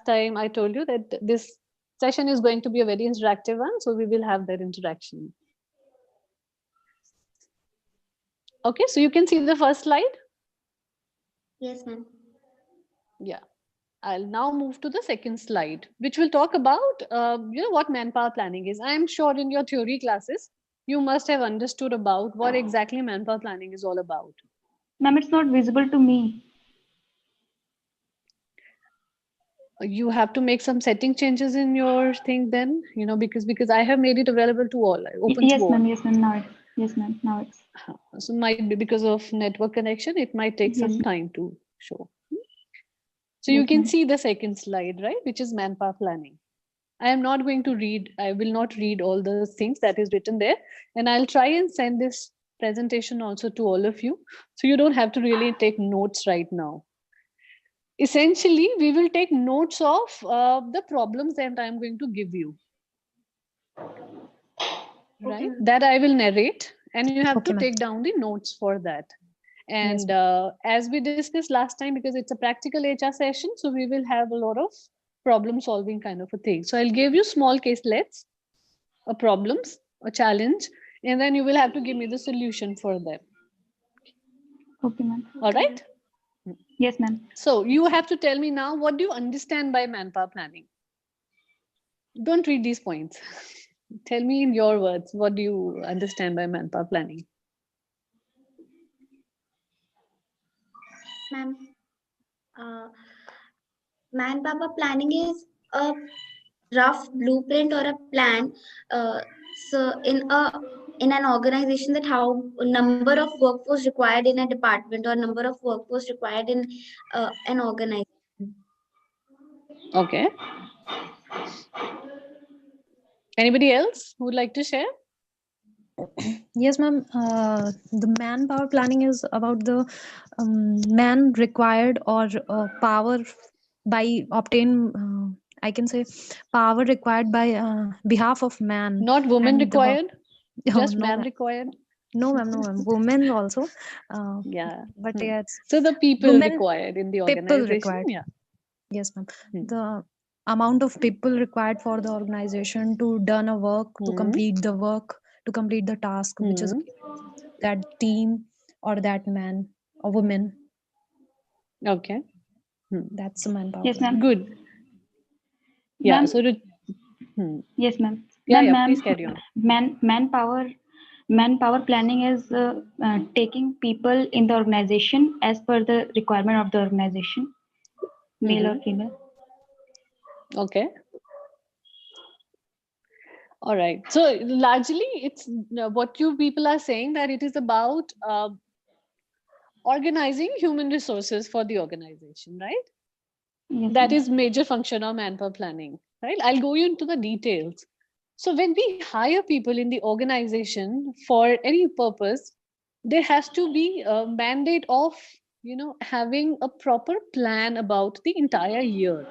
time I told you that this session is going to be a very interactive one, so we will have that interaction. Okay, so you can see the first slide. Yes, ma'am. Yeah, I'll now move to the second slide, which will talk about what manpower planning is. I am sure in your theory classes you must have understood about what exactly manpower planning is all about. Ma'am, it's not visible to me. You have to make some setting changes in your thing then, because I have made it available to all, open Yes, to all. ma'am. Yes, ma'am. Now it's. Yes, ma'am. Now it's. So might be because of network connection, it might take some time to show. So you can see the second slide, right, which is manpower planning. I am not going to read, I will not read all the things that is written there. And I'll try and send this presentation also to all of you. So you don't have to really take notes right now. Essentially, we will take notes of the problems that I'm going to give you. Right? That I will narrate, and you have to take down the notes for that. And as we discussed last time, because it's a practical HR session, so we will have a lot of problem solving kind of a thing. So I'll give you small caselets, a problems, a challenge, and then you will have to give me the solution for them. Okay, ma'am. All right. Yes, ma'am. So you have to tell me now, what do you understand by manpower planning? Don't read these points. Tell me in your words, what do you understand by manpower planning? Ma'am, manpower planning is a rough blueprint or a plan. So in an organization, that how number of workforce required in a department or number of workforce required in an organization. Okay. Anybody else who would like to share? Yes, ma'am. The manpower planning is about the man required or power by obtain. I can say power required by behalf of man. Not women required. Just no, man ma'am. required. No, ma'am. No, ma'am. Women also. Yeah. But yes. So the people women, required in the people organization. required. Yeah. Yes, ma'am. The amount of people required for the organization to done a work, to complete the work, to complete the task, which is that team or that man or woman. Okay. That's the manpower. Yes, ma'am. Good. Yeah. So. Yes, ma'am. Yeah. Please carry on. Manpower planning is taking people in the organization as per the requirement of the organization, male or female. Okay. All right. So largely, it's what you people are saying, that it is about organizing human resources for the organization, right? Yes, that is major function of manpower planning, right? I'll go into the details. So when we hire people in the organization for any purpose, there has to be a mandate of having a proper plan about the entire year,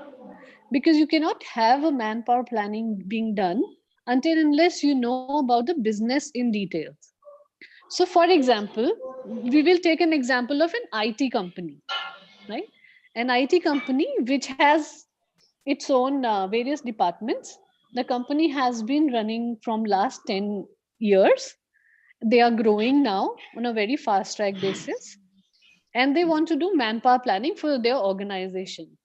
because you cannot have a manpower planning being done until unless you know about the business in details. So for example, we will take an example of an IT company, right? An IT company which has its own various departments. The company has been running from last 10 years. They are growing now on a very fast track basis, and they want to do manpower planning for their organization,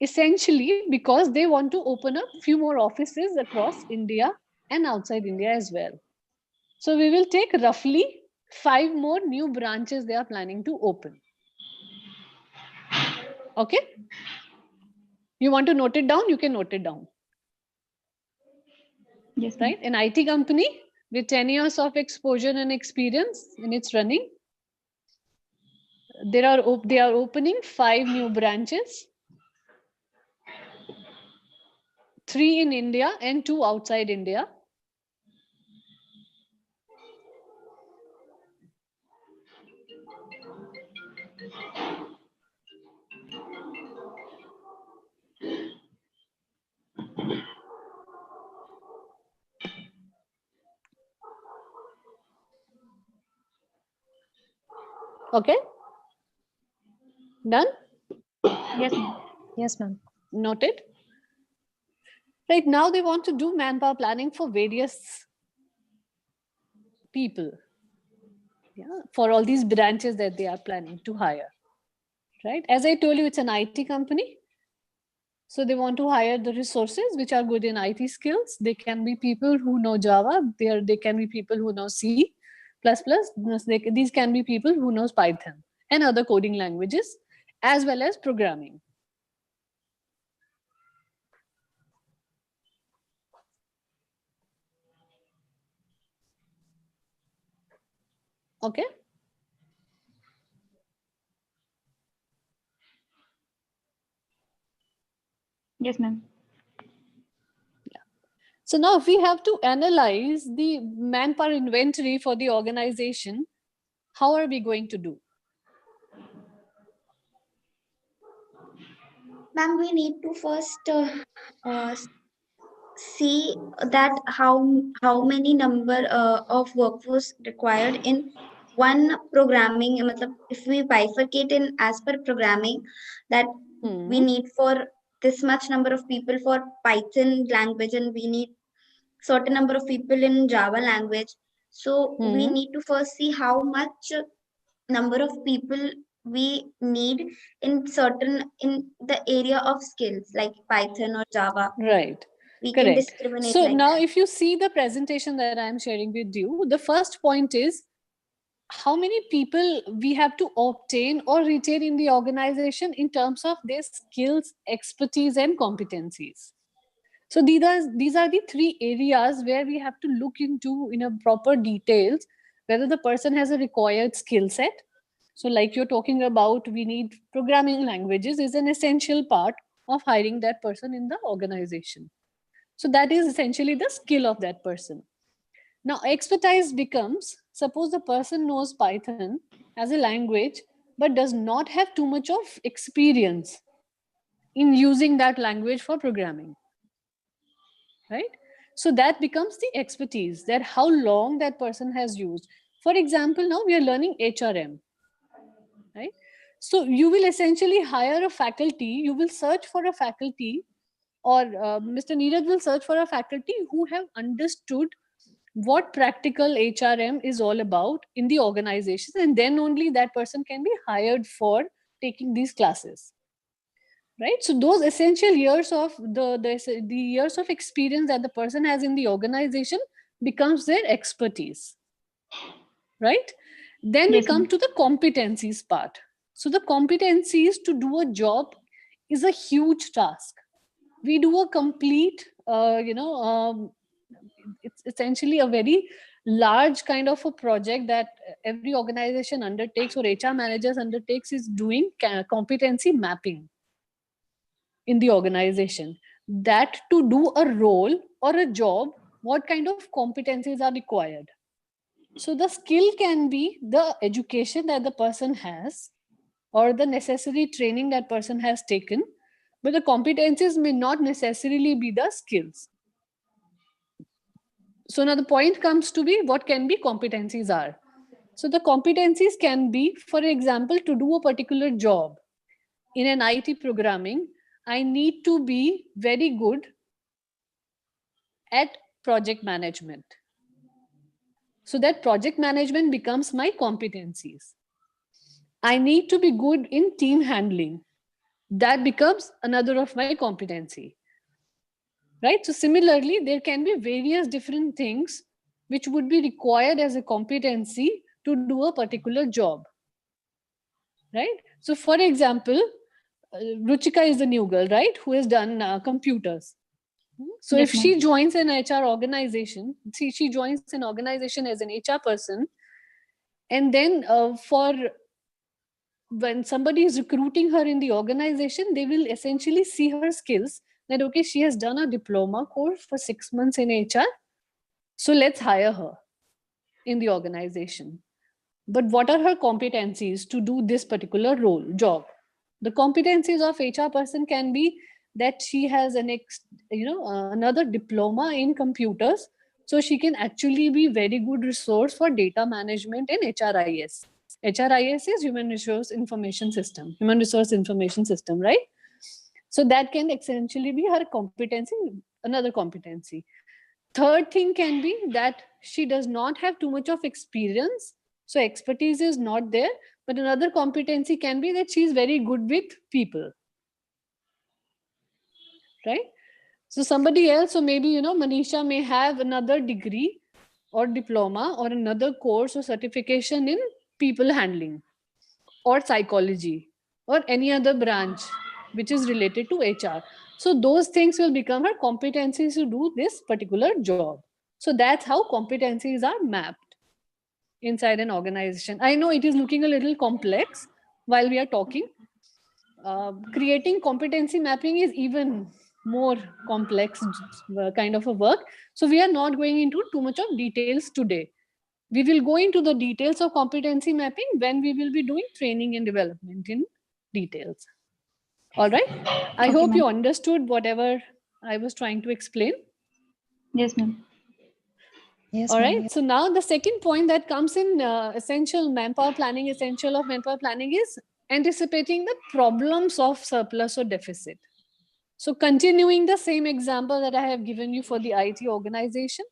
essentially because they want to open up few more offices across India and outside India as well. So we will take roughly 5 more new branches they are planning to open. Okay, you want to note it down, you can note it down. Yes, right? An IT company with 10 years of exposure and experience in its running, they are opening 5 new branches, 3 in India and 2 outside India. Okay, done? Yes, ma'am. Yes, ma'am. Noted. Right now, they want to do manpower planning for various people, yeah, for all these branches that they are planning to hire. Right? As I told you, it's an IT company. So they want to hire the resources which are good in IT skills. They can be people who know Java. They can be people who know C++. These can be people who knows Python and other coding languages, as well as programming. Okay. Yes, ma'am. So now if we have to analyze the manpower inventory for the organization, how are we going to do? Ma'am, we need to first see that how many number of workforce required in one programming. matlab, if we bifurcate in as per programming, that we need for this much number of people for Python language, and we need certain number of people in Java language. So we need to first see how much number of people we need in the area of skills like Python or Java. Right. We can Correct. discriminate So like now that. if you see the presentation that I'm sharing with you, the first point is how many people we have to obtain or retain in the organization in terms of their skills, expertise, and competencies. So these are the three areas where we have to look into in a proper details whether the person has a required skill set. So like you're talking about, we need programming languages is an essential part of hiring that person in the organization. So that is essentially the skill of that person. Now, expertise becomes, suppose the person knows Python as a language, but does not have too much of experience in using that language for programming, right? So that becomes the expertise, that how long that person has used. For example, now we are learning HRM, right? So you will essentially hire a faculty, you will search for a faculty, or Mr. Neeraj will search for a faculty who have understood what practical HRM is all about in the organization, and then only that person can be hired for taking these classes, right? So those essential years of the years of experience that the person has in the organization becomes their expertise, right? Then we Yes, come ma'am. to the competencies part. So the competencies to do a job is a huge task. We do a complete it's essentially a very large kind of a project that every organization undertakes or HR managers undertakes, is doing competency mapping in the organization, that to do a role or a job, what kind of competencies are required. So the skill can be the education that the person has or the necessary training that person has taken, but the competencies may not necessarily be the skills. So now the point comes to be what can be competencies are. So the competencies can be, for example, to do a particular job in an IT programming, I need to be very good at project management. So that project management becomes my competencies. I need to be good in team handling. That becomes another of my competency. Right? So similarly, there can be various different things which would be required as a competency to do a particular job. Right? So for example, Ruchika is the new girl, right? Who has done computers. So Yes, if ma'am. she joins an HR organization, see, she joins an organization as an HR person, and then for when somebody is recruiting her in the organization, they will essentially see her skills, that okay, she has done a diploma course for 6 months in HR, so let's hire her in the organization. But what are her competencies to do this particular role job? The competencies of HR person can be that she has another diploma in computers, so she can actually be very good resource for data management and HRIS. HRIS is human resource information system, right? So that can essentially be her competency, another competency. Third thing can be that she does not have too much of experience, so expertise is not there. But another competency can be that she is very good with people, right? So somebody else, so maybe, Manisha may have another degree or diploma or another course or certification in people handling or psychology or any other branch which is related to HR. So those things will become her competencies to do this particular job. So that's how competencies are mapped inside an organization. I know it is looking a little complex while we are talking. Creating competency mapping is even more complex kind of a work. So we are not going into too much of details today. We will go into the details of competency mapping when we will be doing training and development in details. All right. I Okay, hope you ma'am. understood whatever I was trying to explain. Yes, ma'am. Yes, All ma'am. right. So now the second point that comes in essential manpower planning, essential of manpower planning is anticipating the problems of surplus or deficit. So continuing the same example that I have given you for the IT organization.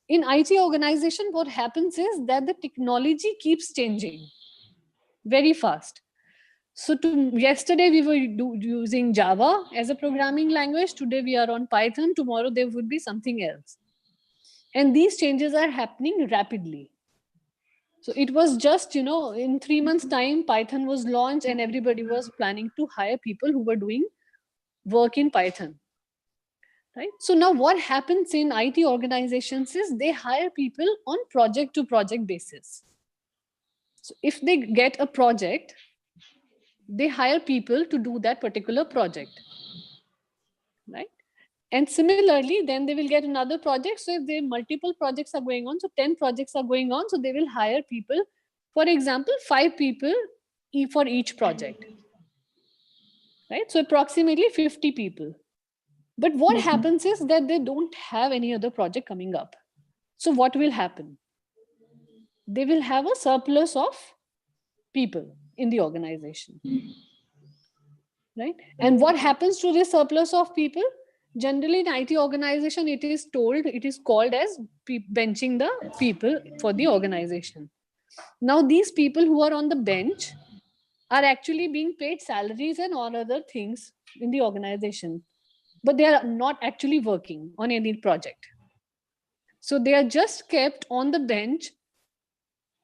In IT organization, what happens is that the technology keeps changing very fast. So yesterday we were using Java as a programming language. Today we are on Python. Tomorrow there would be something else. And these changes are happening rapidly. So it was just, in 3 months' time, Python was launched and everybody was planning to hire people who were doing work in Python. Right? So now what happens in IT organizations is they hire people on project to project basis. So if they get a project, they hire people to do that particular project, right? And similarly, then they will get another project. So if there multiple projects are going on, so 10 projects are going on, so they will hire people, for example, 5 people for each project, right? So approximately 50 people. But what Yes, ma'am. happens is that they don't have any other project coming up. So what will happen? They will have a surplus of people in the organization, right? And what happens to this surplus of people? Generally in IT organization, it is called as benching the people for the organization. Now these people who are on the bench are actually being paid salaries and all other things in the organization, but they are not actually working on any project. So they are just kept on the bench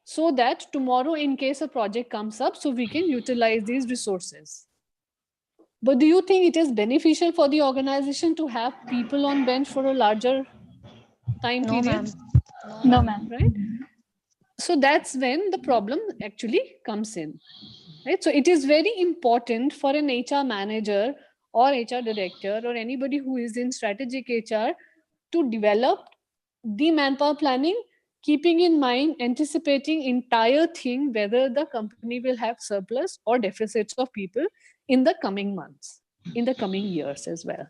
so that tomorrow, in case a project comes up, so we can utilize these resources. But do you think it is beneficial for the organization to have people on bench for a larger time No, period? ma'am. No, No, ma'am. ma'am. Right? So that's when the problem actually comes in. Right? So it is very important for an HR manager or HR director or anybody who is in strategic HR to develop the manpower planning, keeping in mind, anticipating entire thing, whether the company will have surplus or deficits of people in the coming months, in the coming years as well.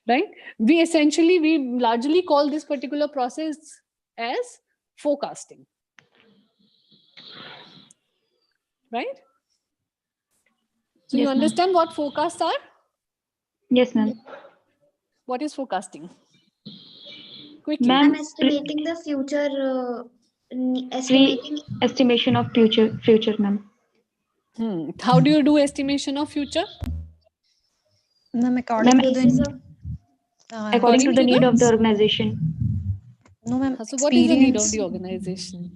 Right? We largely call this particular process as forecasting. Right? So you Yes, ma'am. understand what forecasts are? Yes, ma'am. What is forecasting? Quickly. I'm Ma'am, estimating the future, pre estimating estimation of future, ma'am. How do you do estimation of future? Ma'am, on the Ma'am, according to the basis of according to According the to the need of the organization. no, ma'am, so what is the need of experience. the organization?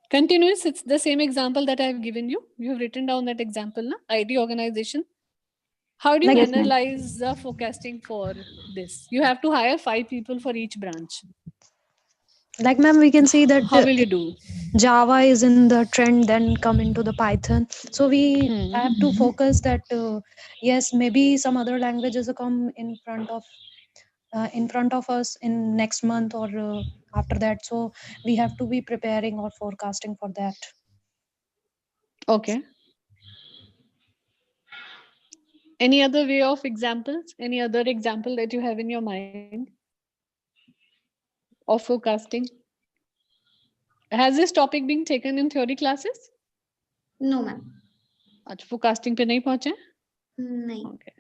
Continuous, it's the same example that I've given you. You have written down that example, na? ID organization. How do you Like, Yes, ma'am. analyze the forecasting for this? You have to hire 5 people for each branch. ma'am, we can see that How will you do? Java is in the trend, then come into the Python. So we Hmm. have to focus that yes, maybe some other languages will come in front of us in next month or after that. So we have to be preparing or forecasting for that. Okay. Any other way of examples? Any other example that you have in your mind of forecasting? Has this topic been taken in theory classes? no, ma'am. अच्छा, forecasting पे नहीं पहुंचे? नहीं. Okay.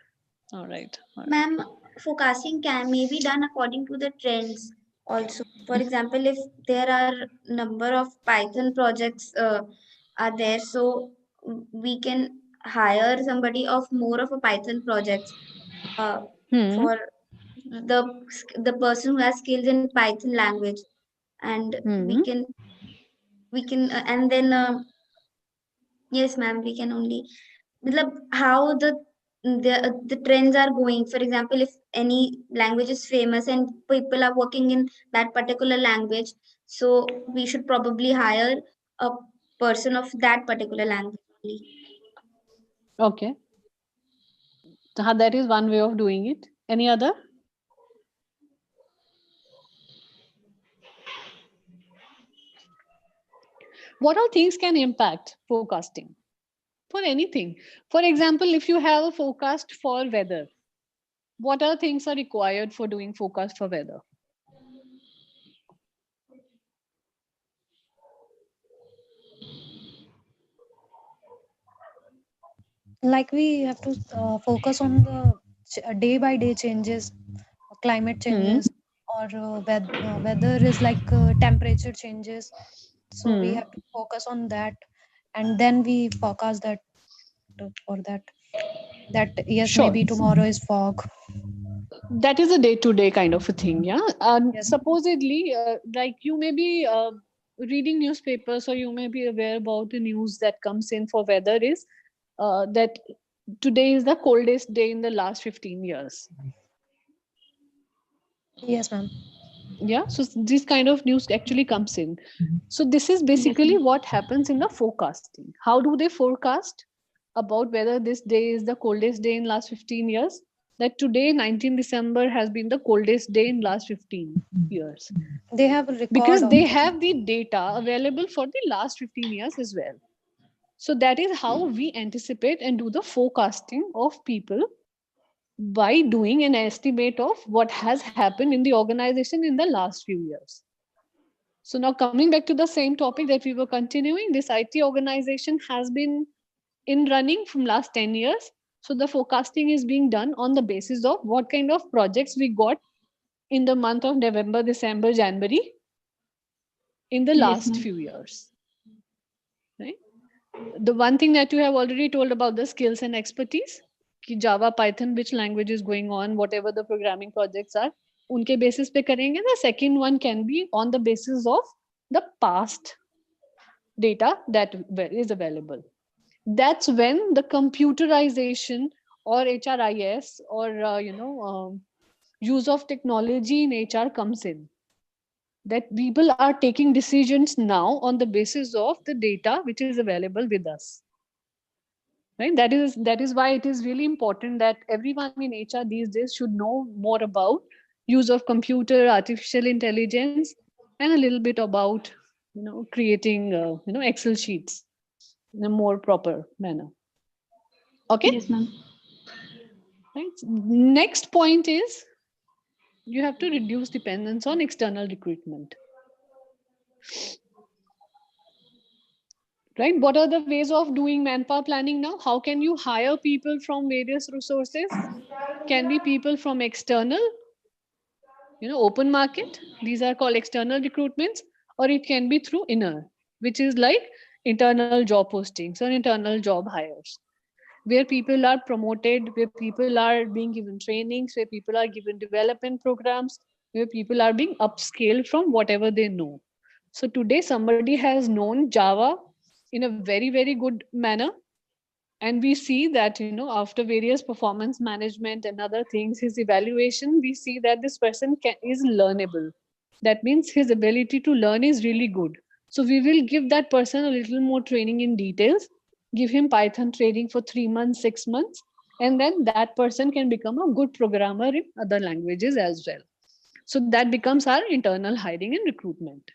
All right. Ma'am, forecasting may be done according to the trends also. For example, if there are number of Python projects are there, so we can hire somebody of more of a Python projects for the person who has skills in Python language, and we can and then yes, ma'am, we can only matlab, how the trends are going. For example, if any language is famous and people are working in that particular language, so we should probably hire a person of that particular language only. Okay. So that is one way of doing it. Any other? What all things can impact forecasting? For anything. For example, if you have a forecast for weather, what other things are required for doing forecast for weather? Like we have to focus on the day by day changes, climate changes, or weather is like temperature changes. So we have to focus on that, and then we forecast that for that yes, Sure. maybe tomorrow is fog. That is a day-to-day kind of a thing, yeah. Yes. Supposedly, like you may be reading newspapers, or you may be aware about the news that comes in for weather is that today is the coldest day in the last 15 years. Yes, ma'am. Yeah, so this kind of news actually comes in. So this is basically what happens in the forecasting. How do they forecast about whether this day is the coldest day in last 15 years? That today, 19 December, has been the coldest day in last 15 years. They have a record Because of they it. have the data available for the last 15 years as well. So that is how we anticipate and do the forecasting of people, by doing an estimate of what has happened in the organization in the last few years. So now coming back to the same topic that we were continuing, this IT organization has been in running from last 10 years. So the forecasting is being done on the basis of what kind of projects we got in the month of November, December, January in the last few years. Right? The one thing that you have already told about the skills and expertise, कि Java, Python, which language is going on, whatever the programming projects are, unke basis pe karenge. The second one can be on the basis of the past data that is available. That's when the computerization or HRIS or use of technology in HR comes in. That people are taking decisions now on the basis of the data which is available with us. Right? That is why it is really important that everyone in HR these days should know more about use of computer, artificial intelligence, and a little bit about creating Excel sheets in a more proper manner. Okay. Yes, ma'am. Right. Next point is you have to reduce dependence on external recruitment. Right? What are the ways of doing manpower planning now? How can you hire people from various resources? Can be people from external, open market. These are called external recruitments, or it can be through inner, which is like internal job postings or internal job hires, where people are promoted, where people are being given trainings, where people are given development programs, where people are being upscaled from whatever they know. So today somebody has known Java in a very, very good manner. And we see that, after various performance management and other things, his evaluation, we see that this person is learnable. That means his ability to learn is really good. So we will give that person a little more training in details, give him Python training for 3 months, 6 months, and then that person can become a good programmer in other languages as well. So that becomes our internal hiring and recruitment.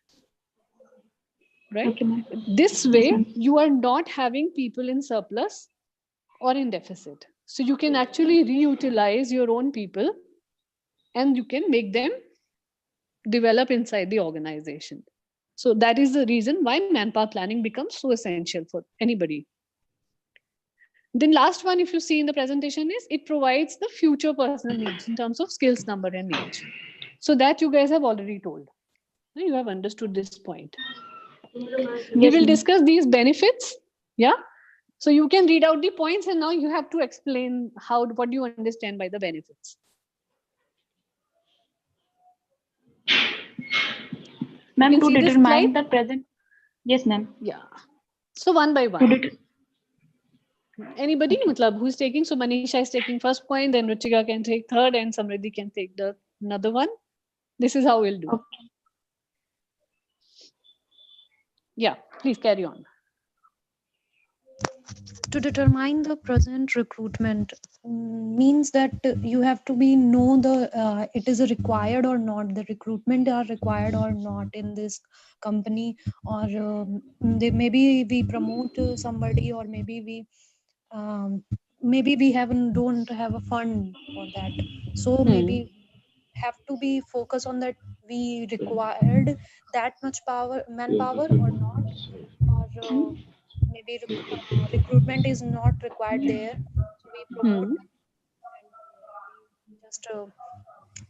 Right? Okay, ma'am. This Yes, way, ma'am. you are not having people in surplus or in deficit. So you can actually reutilize your own people and you can make them develop inside the organization. So that is the reason why manpower planning becomes so essential for anybody. Then last one, if you see in the presentation, is it provides the future personal needs in terms of skills, number, and age. So that you guys have already told. You have understood this point. We will discuss these benefits. Yeah. So you can read out the points, and now you have to explain what do you understand by the benefits. Ma'am, You can to see this determine slide? the present. Yes, ma'am. Yeah. So one by To one. det- Anybody Okay. who's taking? So Manisha is taking first point, then Ruchika can take third, and Samriddhi can take the another one. This is how we'll do. Okay. Yeah, please carry on. To determine the present recruitment means that you have to be know the it is required or not, the recruitment are required or not in this company, or they maybe we promote somebody, or maybe we haven't don't have a fund for that, so maybe have to be focused on that we required that much manpower or not, or maybe recruitment is not required there, so we promote Hmm. them,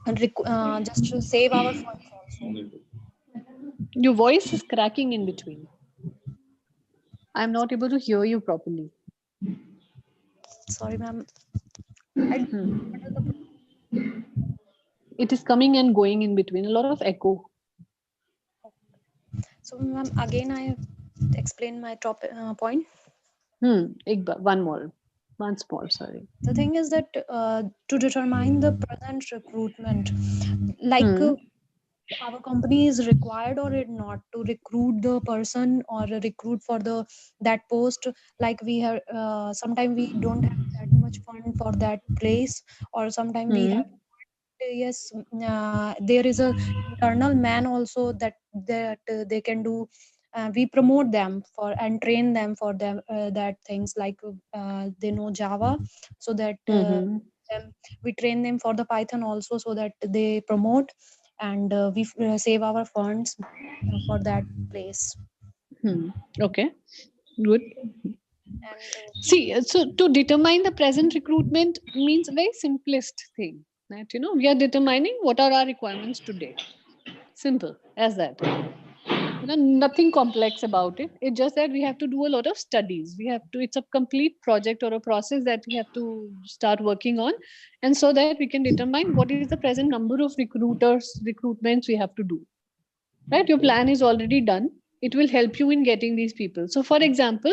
and just to save our funds also. Your voice is cracking in between. I'm not able to hear you properly. Sorry, ma'am. I don't know Hmm. what is the It is coming and going in between. A lot of echo. so, ma'am, again I explain my top point. One more. Once more. Sorry. The thing is that to determine the present recruitment, like Hmm. our company is required or it not to recruit the person or recruit for the that post, like we have sometimes we don't have that much fund for that place, or sometimes we have, Hmm. yes, there is a internal man also that they can do, we promote them for and train them for them that things like they know Java, so that Hmm. we train them for the Python also, so that they promote, and we save our funds for that place. Hmm. Okay. Good. And See, so to determine the present recruitment means a very simplest thing. That we are determining what are our requirements today. Simple as that. Nothing complex about it. It's just that we have to do a lot of studies. It's a complete project or a process that we have to start working on, and so that we can determine what is the present number of recruitments we have to do. Right? Your plan is already done. It will help you in getting these people. So, for example,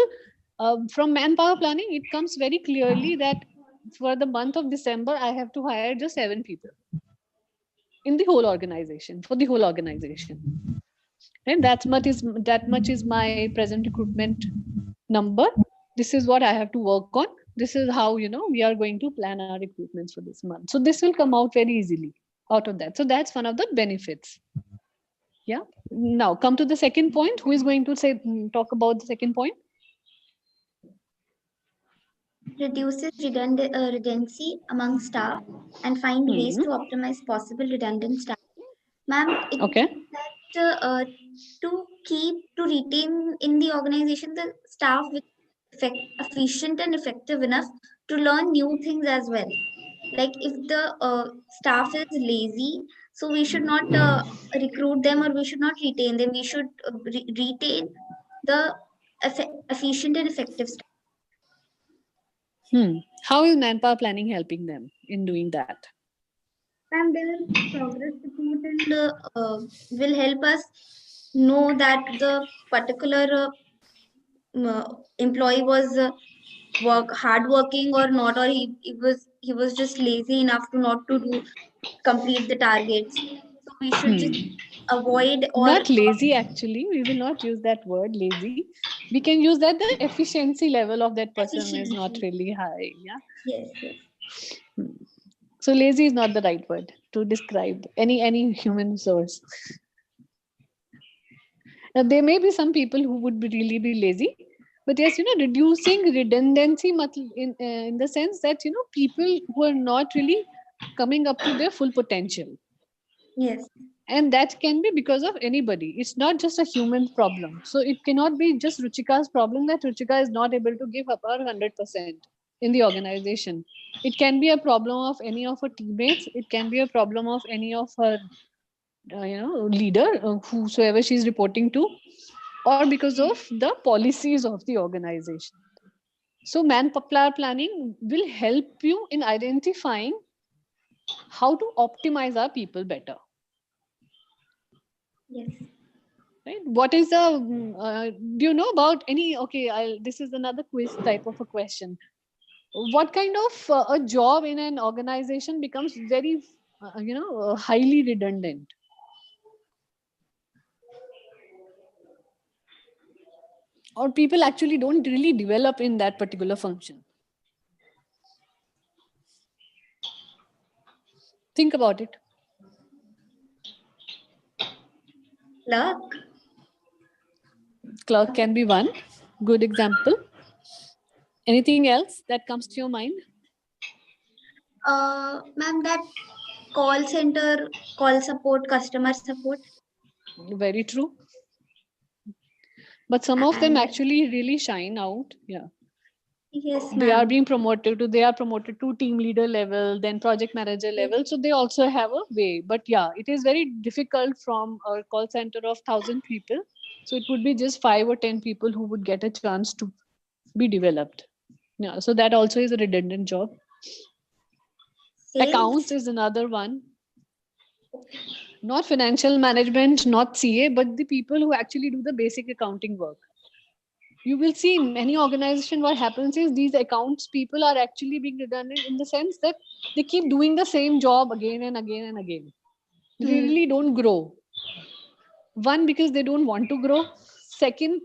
from manpower planning, it comes very clearly that for the month of December, I have to hire just 7 people in the whole organization, for the whole organization. And that much is my present recruitment number. This is what I have to work on. This is how we are going to plan our recruitments for this month. So this will come out very easily out of that. So that's one of the benefits. Yeah. Now come to the second point. Who is going to talk about the second point? Reduces redundancy among staff and find ways Hmm. to optimize possible redundant staff. Ma'am, it Okay. means that to retain in the organization the staff which is efficient and effective enough to learn new things as well. Like if the staff is lazy, so we should not recruit them or we should not retain them. We should retain the efficient and effective staff. How is manpower planning helping them in doing that? And their progress report and will help us know that the particular employee was work hard working or not, or he was just lazy enough to not to do complete the targets. So we should just avoid or Not lazy, actually. We will not use that word lazy. We can use that the efficiency level of that person is not efficiency. really high. Yeah. Yes, yes. So lazy is not the right word to describe any human source. Now, there may be some people who would really be lazy, but yes, reducing redundancy in the sense that people who are not really coming up to their full potential, Yes. and that can be because of anybody. It's not just a human problem. So it cannot be just Ruchika's problem that Ruchika is not able to give up her 100%. in the organization. It can be a problem of any of her teammates. It can be a problem of any of her leader, whosoever she's reporting to, or because of the policies of the organization. So manpower planning will help you in identifying how to optimize our people better. Yes. Right? What is the do you know about any, okay, this is another quiz type of a question. What kind of a job in an organization becomes very highly redundant? Or people actually don't really develop in that particular function? Think about it. Clerk. Clerk can be one good example. Anything else that comes to your mind? Ma'am, that call center, call support, customer support. Very true. But some of them And actually really shine out. Yeah. yes, They are ma'am. being promoted to team leader level, then project manager level. So they also have a way. But yeah, it is very difficult from a call center of 1,000 people. So it would be just 5 or 10 people who would get a chance to be developed. Yeah. So that also is a redundant job. Accounts Sales. is another one. Not financial management, not CA, but the people who actually do the basic accounting work. You will see in many organizations what happens is these accounts people are actually being redundant in the sense that they keep doing the same job again and again and again. They really don't grow. One, because they don't want to grow. Second,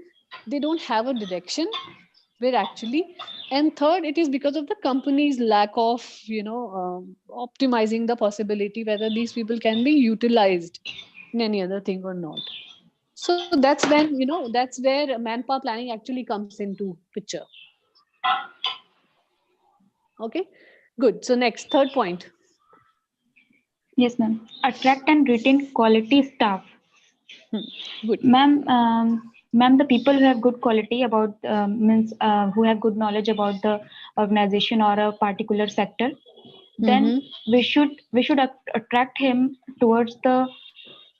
they don't have a direction where actually, and third, it is because of the company's lack of optimizing the possibility whether these people can be utilized in any other thing or not. So that's when that's where manpower planning actually comes into picture. Okay, good. So next, third point. Yes, ma'am. Attract and retain quality staff. Good. Ma'am, the people who have good quality about means who have good knowledge about the organization or a particular sector, then we should attract him towards the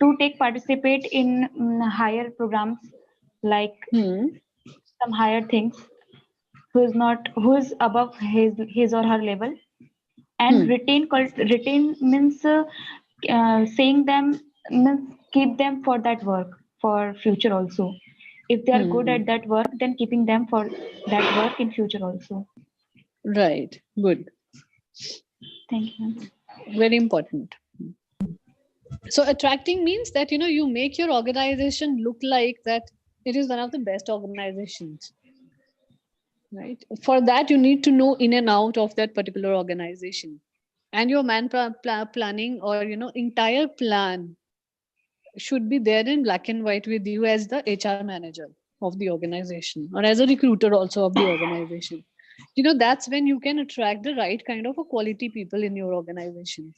to take participate in higher programs like some higher things who is above his or her level, and retain means saying them means keep them for that work for future also. If they are good at that work, then keeping them for that work in future also. Right. Good. Thank you. Very important. So attracting means that you make your organization look like that it is one of the best organizations. Right. For that, you need to know in and out of that particular organization, and your planning or entire plan should be there in black and white with you as the HR manager of the organization or as a recruiter also of the organization. That's when you can attract the right kind of a quality people in your organization.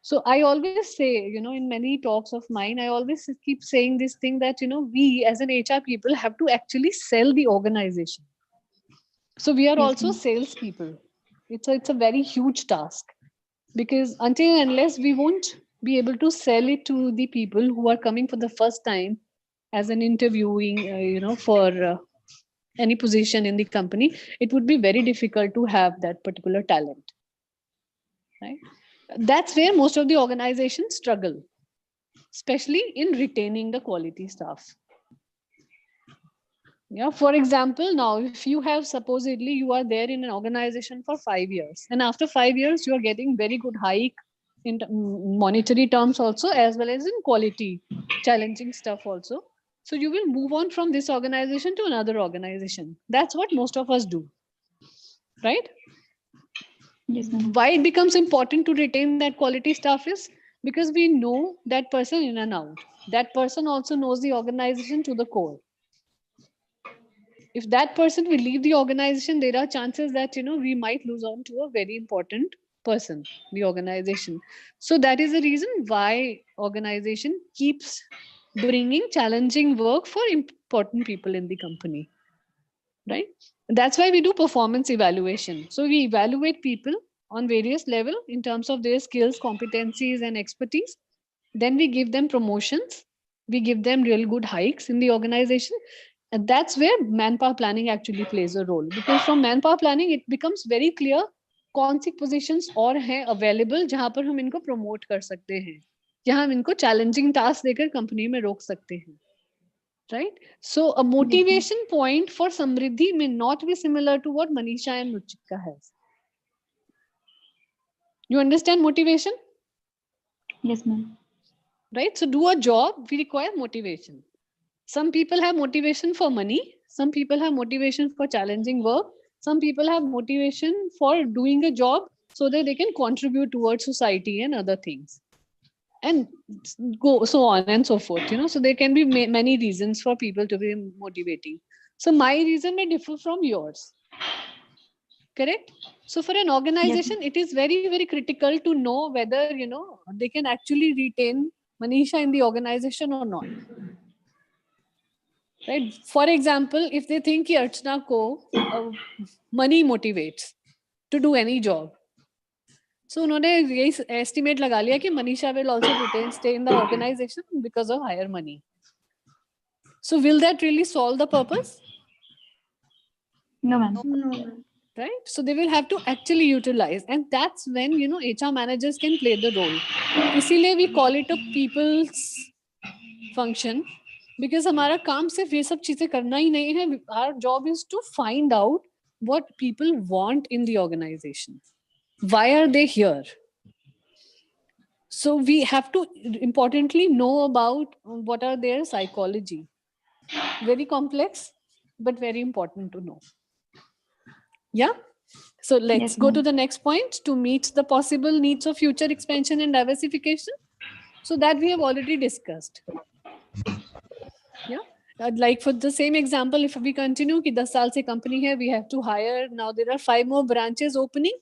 So I always say, in many talks of mine, I always keep saying this thing that we as an HR people have to actually sell the organization. So we are Yes, also ma'am. salespeople. It's a very huge task, because until and unless we won't be able to sell it to the people who are coming for the first time as an interviewing, for any position in the company, it would be very difficult to have that particular talent. Right? That's where most of the organizations struggle, especially in retaining the quality staff. Yeah, for example, now if you have supposedly you are there in an organization for 5 years, and after 5 years you are getting very good hike in monetary terms also, as well as in quality, challenging stuff also. So you will move on from this organization to another organization. That's what most of us do, right? Yes, ma'am. Why it becomes important to retain that quality staff is because we know that person in and out. That person also knows the organization to the core. If that person will leave the organization, there are chances that we might lose on to a very important person, the organization. So that is the reason why organization keeps bringing challenging work for important people in the company, right? That's why we do performance evaluation. So we evaluate people on various level in terms of their skills, competencies, and expertise. Then we give them promotions. We give them real good hikes in the organization. And that's where manpower planning actually plays a role. Because from manpower planning, it becomes very clear कौन सी positions और हैं available जहां पर हम इनको promote कर सकते हैं, जहां हम इनको challenging task देकर company में रोक सकते हैं. Right? So a motivation point for Samriddhi may not be similar to what Manisha and Ruchika has. You understand motivation? Yes, ma'am. Right? So do a job, we require motivation. Some people have motivation for money. Some people have motivation for challenging work. Some people have motivation for doing a job so that they can contribute towards society and other things. And go so on and so forth, so there can be many reasons for people to be motivating. So my reason may differ from yours. Correct? So for an organization, it is very, very critical to know whether, they can actually retain Manisha in the organization or not. Right? For example, if they think कि Archana को money motivates to do any job, so उन्होंने यही estimate लगा लिया कि Manisha will also stay in the organization because of higher money. So will that really solve the purpose? No, ma'am. No. Right? So they will have to actually utilize, and that's when HR managers can play the role. इसीलिए we call it a people's function, because हमारा काम सिर्फ ये सब चीजें करना ही नहीं है. Our job is to find out what people want in the organization. Why are they here? So we have to importantly know about what are their psychology. Very complex, but very important to know. Yeah. So let's go to the next point, to meet the possible needs of future expansion and diversification. So that we have already discussed. Yeah. Like for the same example, if we continue, ki 10 saal se company hai, we have to hire. Now there are 5 more branches opening.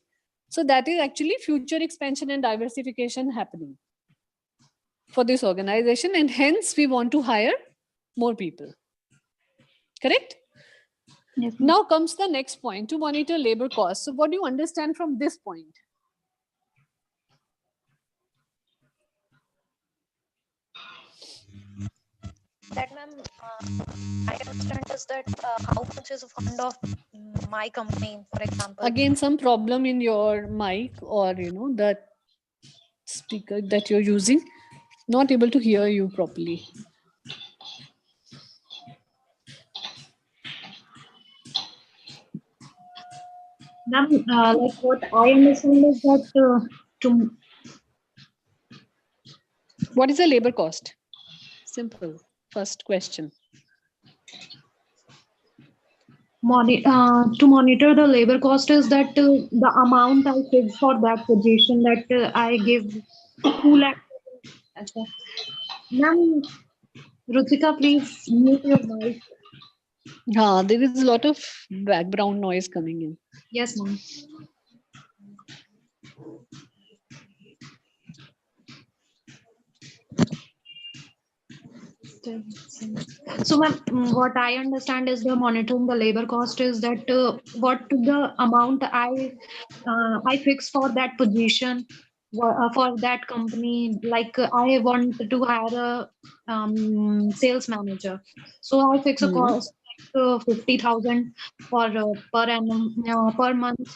So that is actually future expansion and diversification happening for this organization. And hence we want to hire more people. Correct? Yes, now comes the next point, to monitor labor costs. So what do you understand from this point? That, ma'am, I understand is that how much is a fund of my company, for example. Again, some problem in your mic or that speaker that you're using. Not able to hear you properly. Ma'am, like what I understand is that What is the labor cost? Simple. First question. To monitor the labor cost is that the amount I fix for that position, that I give 2 lakh. Ma'am, Ruchika, please mute your mic. There is a lot of background noise coming in. Yes, ma'am. So, ma'am, what I understand is the monitoring the labor cost is that what the amount I fix for that position for that company. Like I want to hire a sales manager, so I fix a cost like 50,000 per annum per month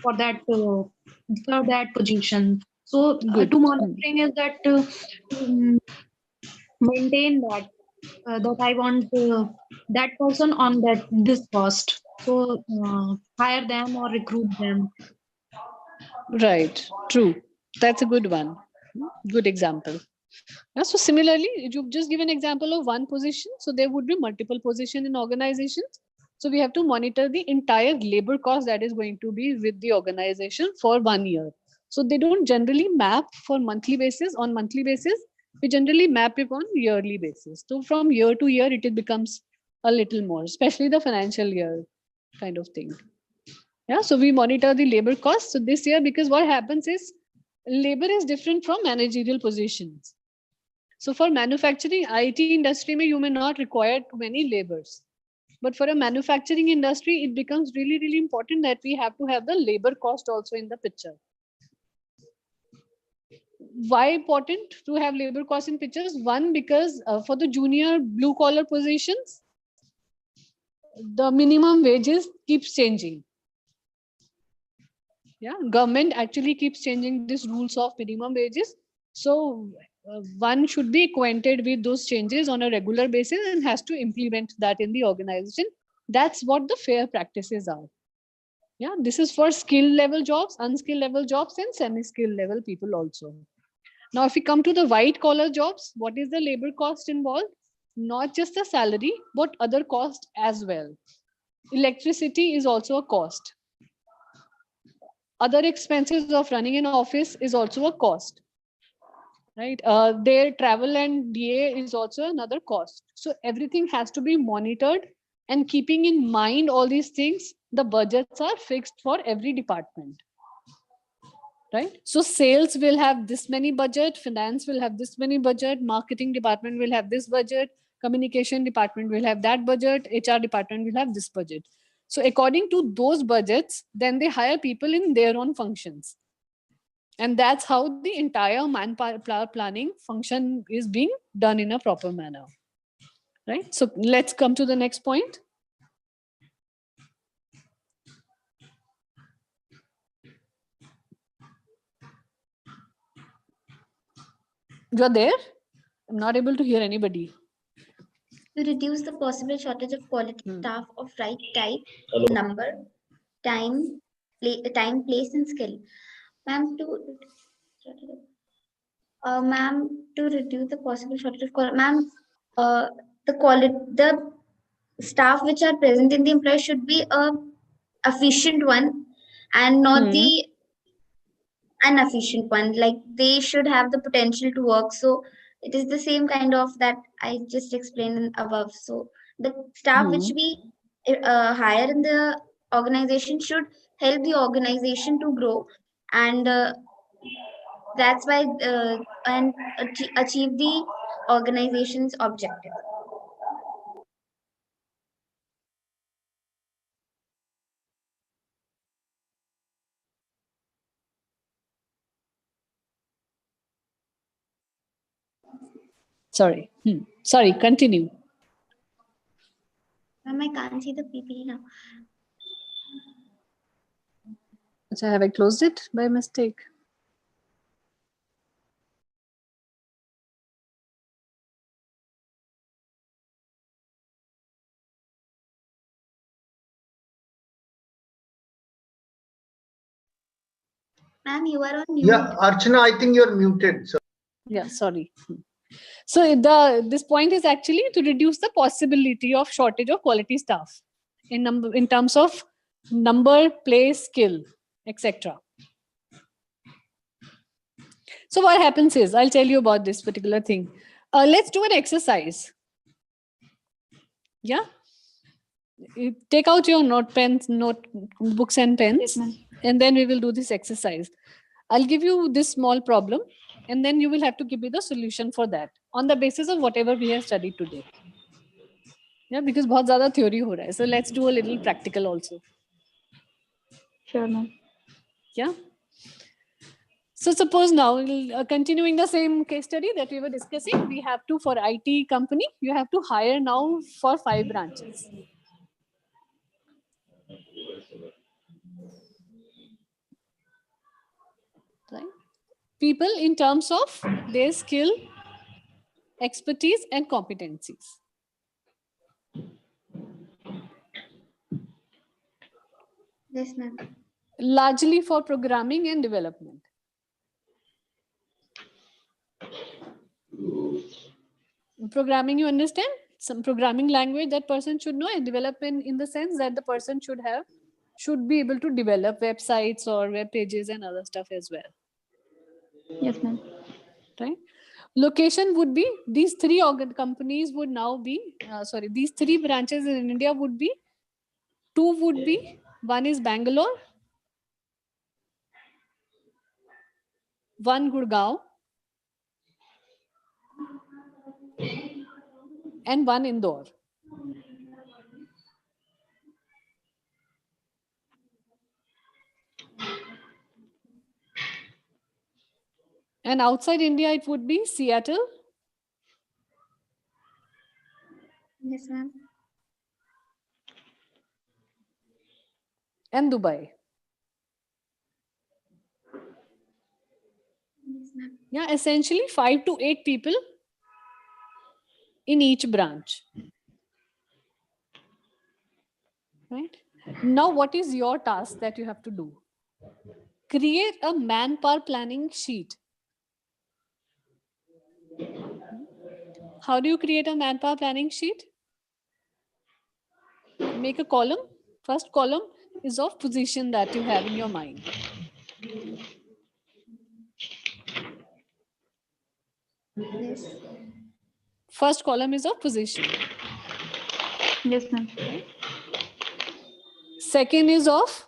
for that position. So to monitoring is that to maintain that I want that person on this cost. So hire them or recruit them. Right. True. That's a good one. Good example. So similarly, you've just given an example of one position. So there would be multiple positions in organizations. So we have to monitor the entire labor cost that is going to be with the organization for 1 year. So they don't generally map for monthly basis. On monthly basis, we generally map it on yearly basis. So from year to year, it becomes a little more, especially the financial year kind of thing. Yeah. So we monitor the labor cost. So this year, because what happens is labor is different from managerial positions. So for manufacturing, IT industry, you may not require too many labors. But for a manufacturing industry, it becomes really, really important that we have to have the labor cost also in the picture. Why important to have labor cost in pictures? One, because for the junior blue collar positions, the minimum wages keeps changing. Yeah, government actually keeps changing these rules of minimum wages. So one should be acquainted with those changes on a regular basis and has to implement that in the organization. That's what the fair practices are. Yeah, this is for skill level jobs, unskilled level jobs, and semi-skilled level people also. Now, if we come to the white collar jobs, what is the labor cost involved? Not just the salary, but other costs as well. Electricity is also a cost. Other expenses of running an office is also a cost, right? Their travel and DA is also another cost. So everything has to be monitored, and keeping in mind all these things, the budgets are fixed for every department. Right? So sales will have this many budget, finance will have this many budget, marketing department will have this budget, communication department will have that budget, HR department will have this budget. So according to those budgets, then they hire people in their own functions. And that's how the entire manpower planning function is being done in a proper manner. Right? So let's come to the next point. You're there? I'm not able to hear anybody. To reduce the possible shortage of quality staff of right type, number, time, place, and skill. Ma'am, to reduce the possible shortage of quality, ma'am, the staff which are present in the employer should be a efficient one and not the inefficient one. Like they should have the potential to work. So it is the same kind of that I just explained above. So the staff which we hire in the organization should help the organization to grow, and that's why and achieve the organization's objective. Sorry. Sorry, continue. Ma'am, I can't see the PPT now. So have I closed it by mistake? Ma'am, you are on mute. Yeah, Archana, I think you're muted. So. Yeah, sorry. So this point is actually to reduce the possibility of shortage of quality staff in terms of number, place, skill, etc. So what happens is, I'll tell you about this particular thing. Let's do an exercise. Yeah. You take out your notebooks and pens, and then we will do this exercise. I'll give you this small problem, and then you will have to give me the solution for that on the basis of whatever we have studied today. Yeah, because बहुत ज़्यादा theory हो रहा है. So let's do a little practical also. Sure, ma'am. Yeah. So suppose now, continuing the same case study that we were discussing, we have to, for IT company, you have to hire now for 5 branches. Right? People in terms of their skill, expertise, and competencies. Yes, ma'am. Largely for programming and development. Programming, you understand? Some programming language that person should know, and development in the sense that the person should be able to develop websites or web pages and other stuff as well. Yes, ma'am. Right? Location would be, these 3 companies would now be, these 3 branches in India would be, 2 would be, one is Bangalore, one Gurgaon, and one Indore. And outside India, it would be Seattle. Yes, ma'am. And Dubai. Yes, ma'am. Yeah, essentially 5 to 8 people in each branch. Right? Now, what is your task that you have to do? Create a manpower planning sheet. How do you create a manpower planning sheet? Make a column. First column is of position that you have in your mind. Yes. First column is of position. Yes, ma'am. Right? Second is of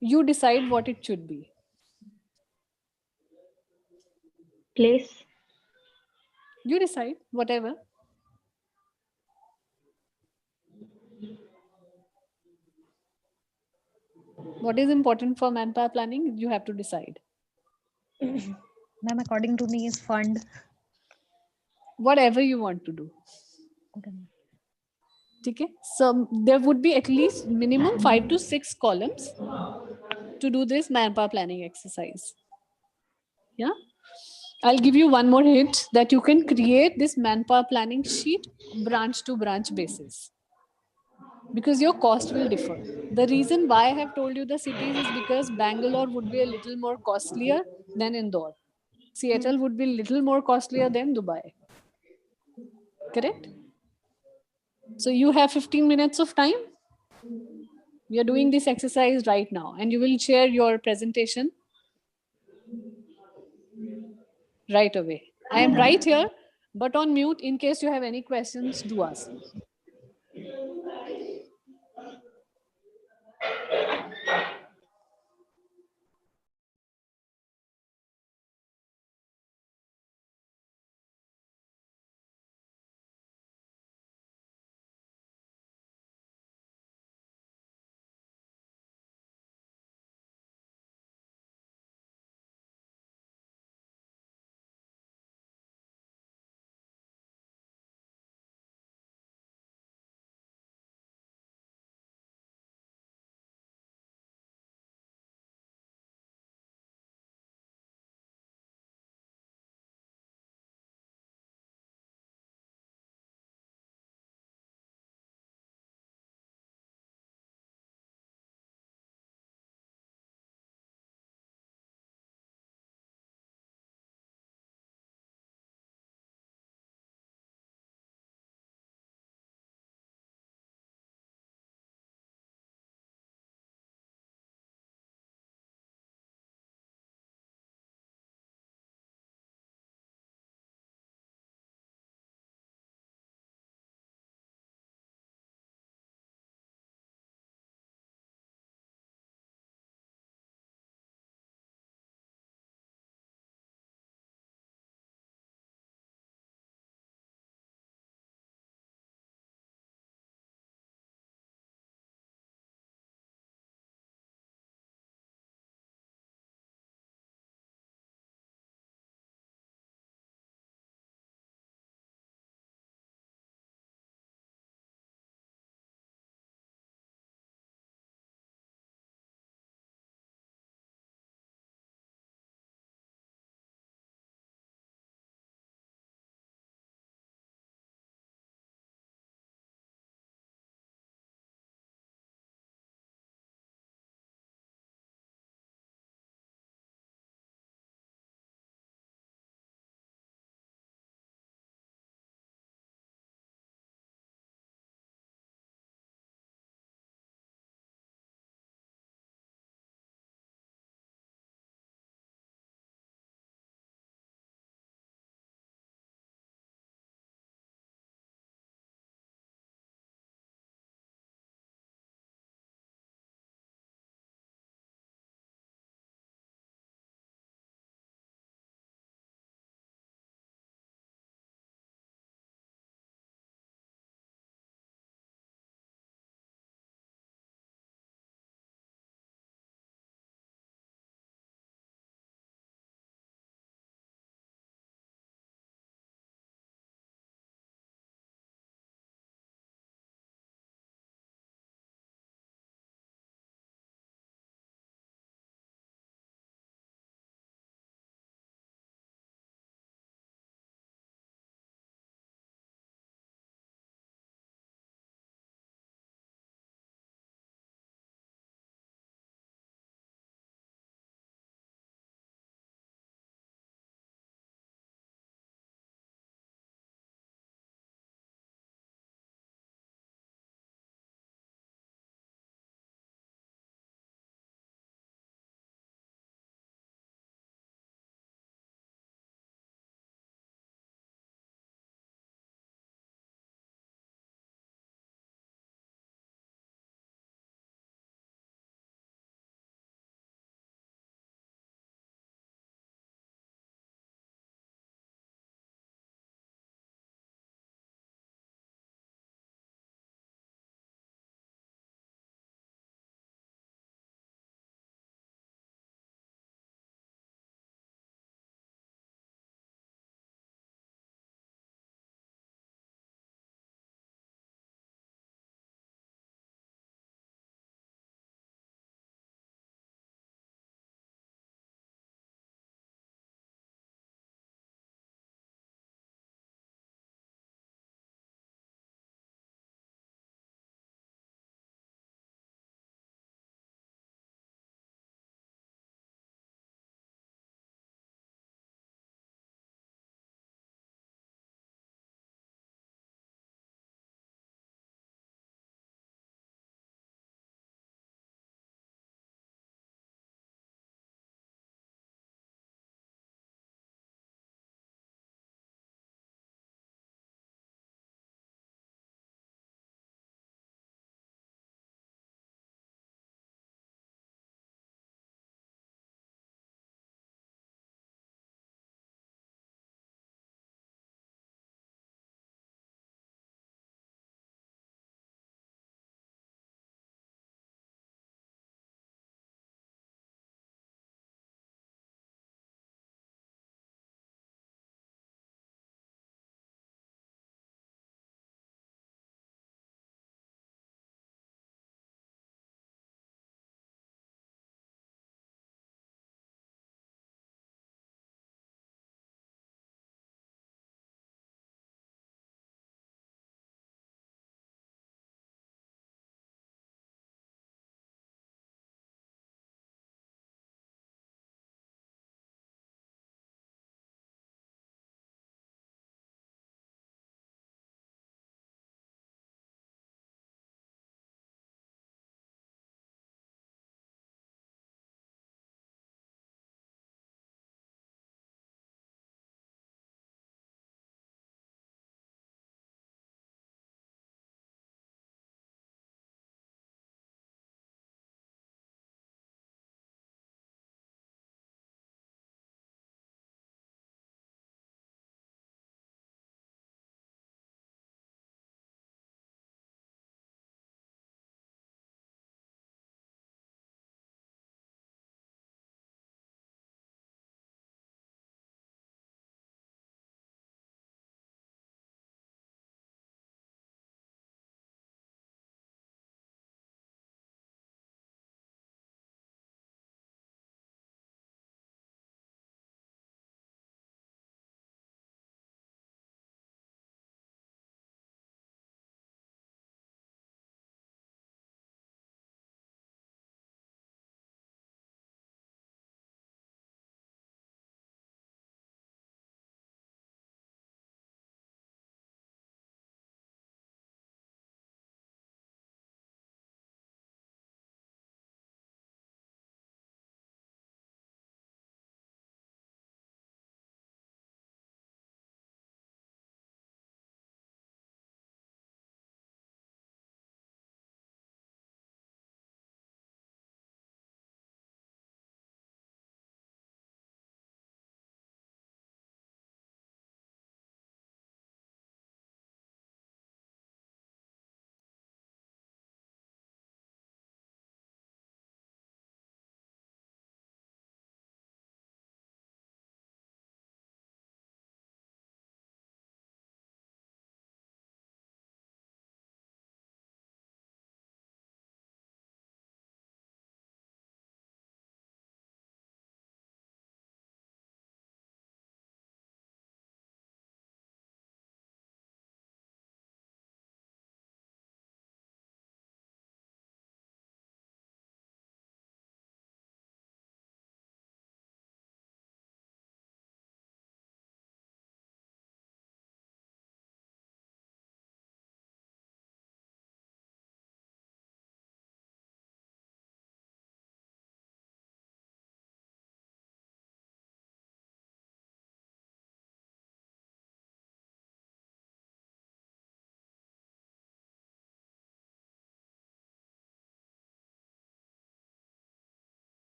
you decide what it should be. Place. You decide whatever. What is important for manpower planning? You have to decide. Ma'am, according to me, is fund. Whatever you want to do. Okay. Okay? So there would be at least minimum 5 to 6 columns to do this manpower planning exercise. Yeah. I'll give you one more hint that you can create this manpower planning sheet branch to branch basis because your cost will differ. The reason why I have told you the cities is because Bangalore would be a little more costlier than Indore. Seattle would be a little more costlier than Dubai. Correct? So you have 15 minutes of time. We are doing this exercise right now and you will share your presentation right away. I am right here, but on mute. In case you have any questions, do ask.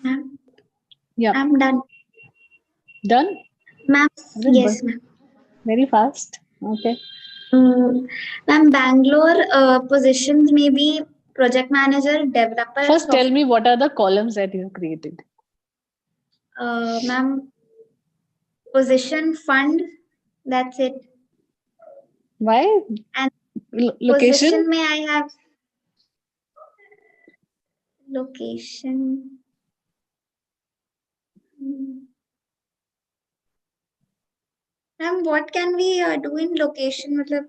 Ma'am, Yeah. I'm done. Done? Ma'am, Is it yes, done? ma'am. Very fast. Okay. Ma'am, Bangalore positions may be project manager, developer, First, tell me what are the columns that you have created. ma'am, position fund. That's it. Why? And Location? position, may I have location? Ma'am, what can we do in location? Matlab,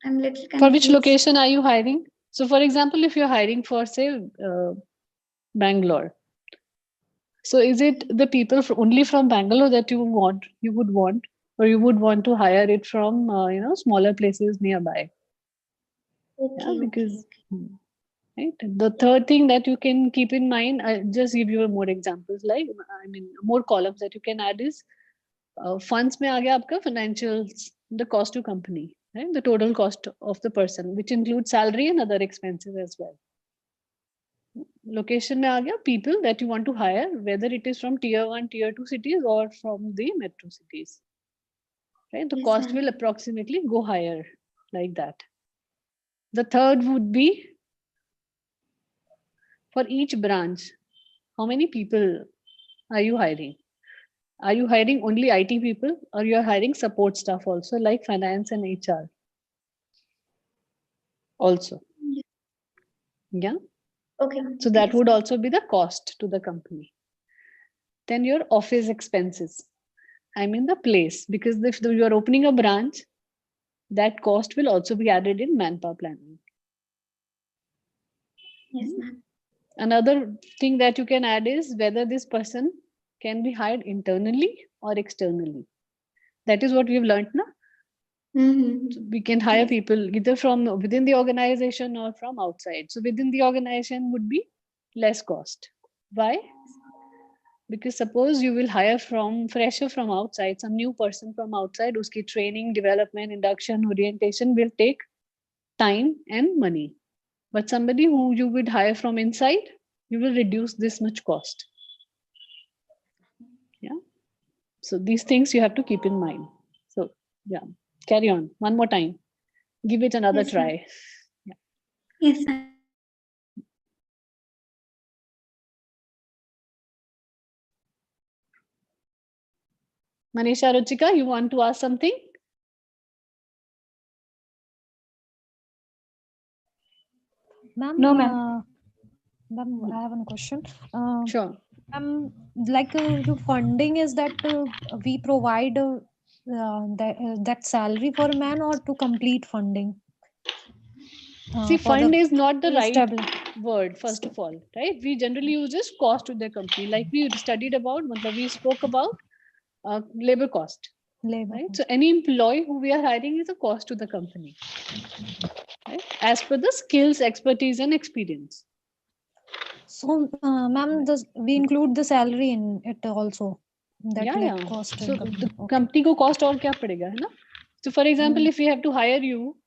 I'm a little confused. For which location are you hiring? So, for example, if you're hiring for, say, Bangalore, so is it the people only from Bangalore that you would want, or you would want to hire it from, smaller places nearby? Okay, Because, right. The third thing that you can keep in mind, I'll just give you more examples. Like, I mean, more columns that you can add is funds में आ गया आपका financials, the cost to company, right? The total cost of the person, which includes salary and other expenses as well. Location में आ गया people that you want to hire, whether it is from tier 1, tier 2 cities or from the metro cities. Right? The Yes, cost ma'am. will approximately go higher like that. The third would be for each branch, how many people are you hiring? Are you hiring only IT people, or you are hiring support staff also, like finance and HR also? Yeah. Okay. So that Yes, would ma'am. also be the cost to the company. Then your office expenses. I mean the place, because if you are opening a branch, that cost will also be added in manpower planning. Yes, ma'am. Another thing that you can add is whether this person can be hired internally or externally. That is what we've learned now. So we can hire people either from within the organization or from outside. So within the organization would be less cost. Why? Because suppose you will hire from fresher from outside, some new person from outside, uski training, development, induction, orientation will take time and money. But somebody who you would hire from inside, you will reduce this much cost. Yeah. So these things you have to keep in mind. So yeah, carry on one more time. Give it another Yes, ma'am. try. Yeah. Yes, ma'am. Manisha Ruchika, you want to ask something? Ma'am, No, ma'am. ma'am, I have a question. Sure. Like your funding is that we provide that salary for a man or to complete funding? See, For the fund is not the right stable word, first of all, right? We generally use this cost to the company. Like we studied about, we spoke about labor cost, labor. right? So any employee who we are hiring is a cost to the company, right? As per the skills, expertise, and experience. So, ma'am, we include the salary in it also. That Yeah. cost. So income. the Okay. company को cost और क्या पड़ेगा, है ना? So for example, if we have to hire you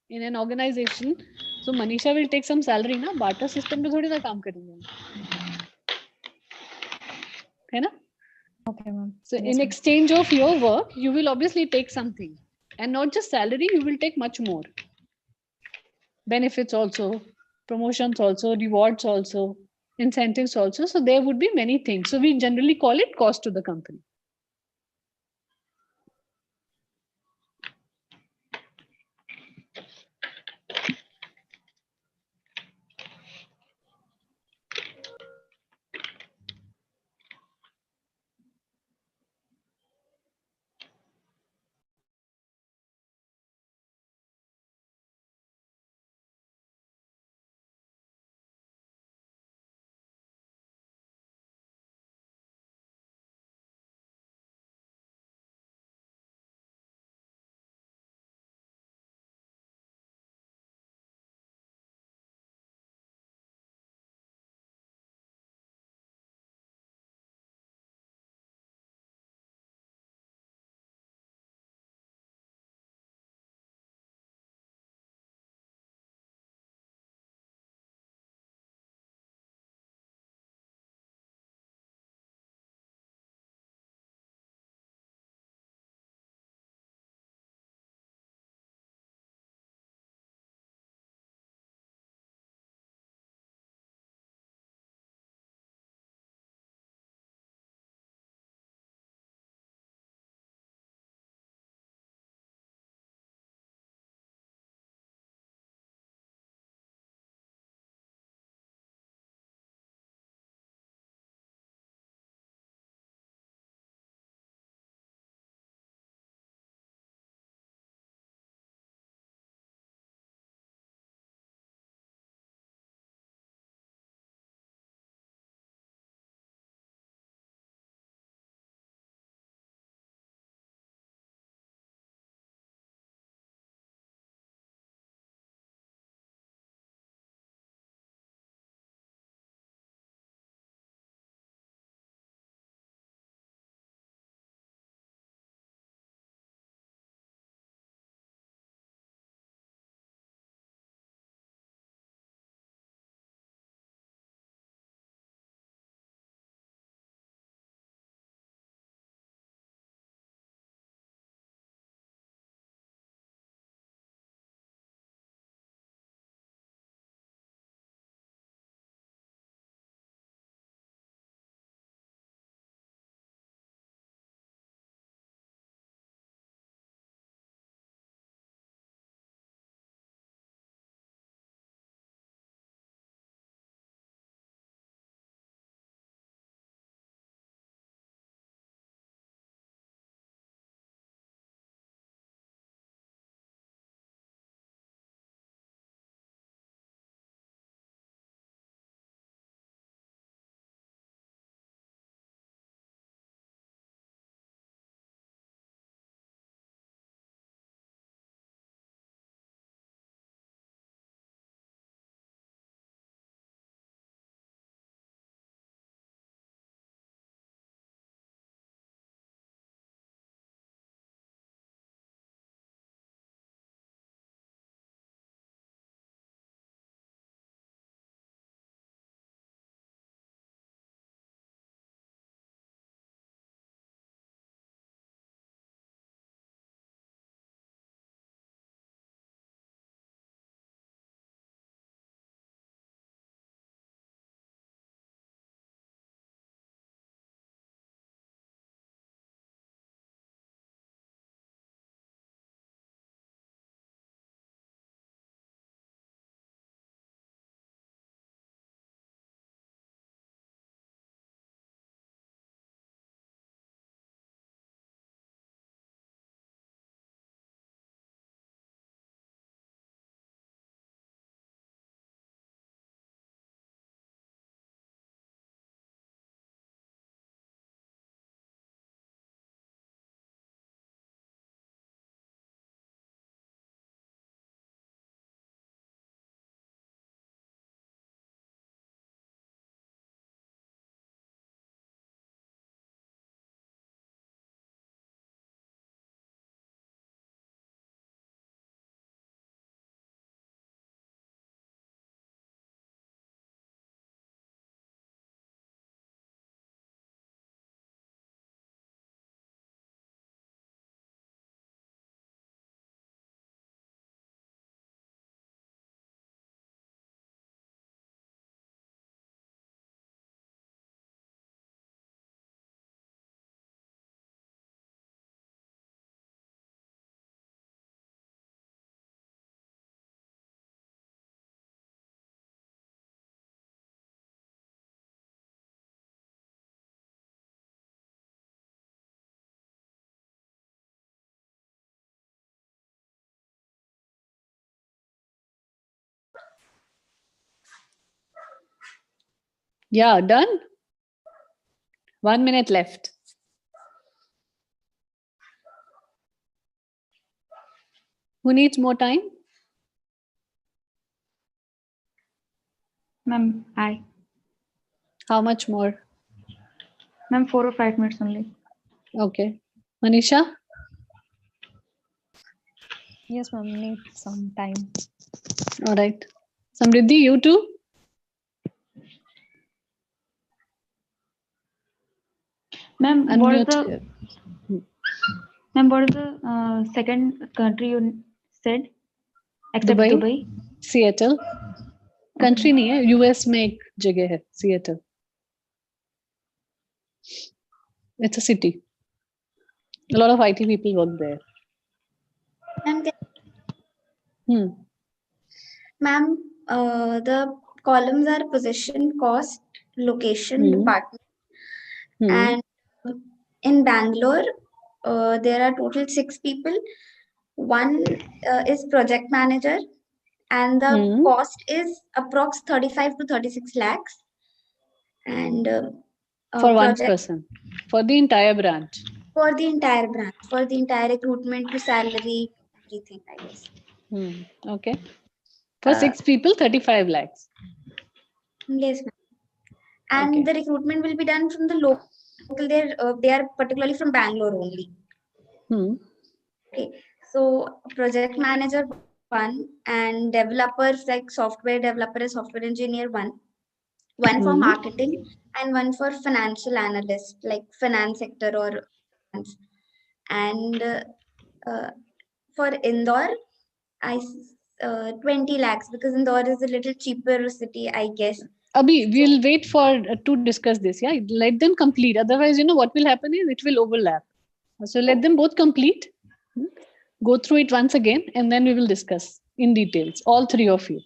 in an organization, so Manisha will take some salary ना, barter system पे थोड़ी ना काम करेंगे, है ना? Okay, ma'am. So Yes, in ma'am. exchange of your work, you will obviously take something, and not just salary, you will take much more. Benefits also, promotions also, rewards also, incentives also. So there would be many things. So we generally call it cost to the company. Yeah, done. 1 minute left. Who needs more time? Ma'am, I. How much more? Ma'am, 4 or 5 minutes only. Okay. Manisha? Yes, ma'am. Need some time. All right. Samriddhi, you too? Ma'am, Unmute. what is the second country you said? Except Dubai, Dubai. Seattle. Country नहीं है, US में एक जगह है, Seattle. It's a city. A lot of IT people work there. Ma'am, the columns are position, cost, location, department, and in Bangalore, there are total 6 people. One is project manager, and the cost is approx 35 to 36 lakhs. And for one person, for the entire branch. For the entire branch, for the entire recruitment to salary, everything, I guess. Okay. For 6 people, 35 lakhs. Yes, ma'am. And the recruitment will be done from the local. They are particularly from Bangalore only. Okay. So project manager 1 and developers like software developer and software engineer 1 for marketing and 1 for financial analyst like finance sector or finance. And for Indore, 20 lakhs because Indore is a little cheaper city, I guess. Abhi, we'll wait for to discuss this. Yeah, let them complete. Otherwise, what will happen is it will overlap. So let them both complete. Go through it once again, and then we will discuss in details. All 3 of you.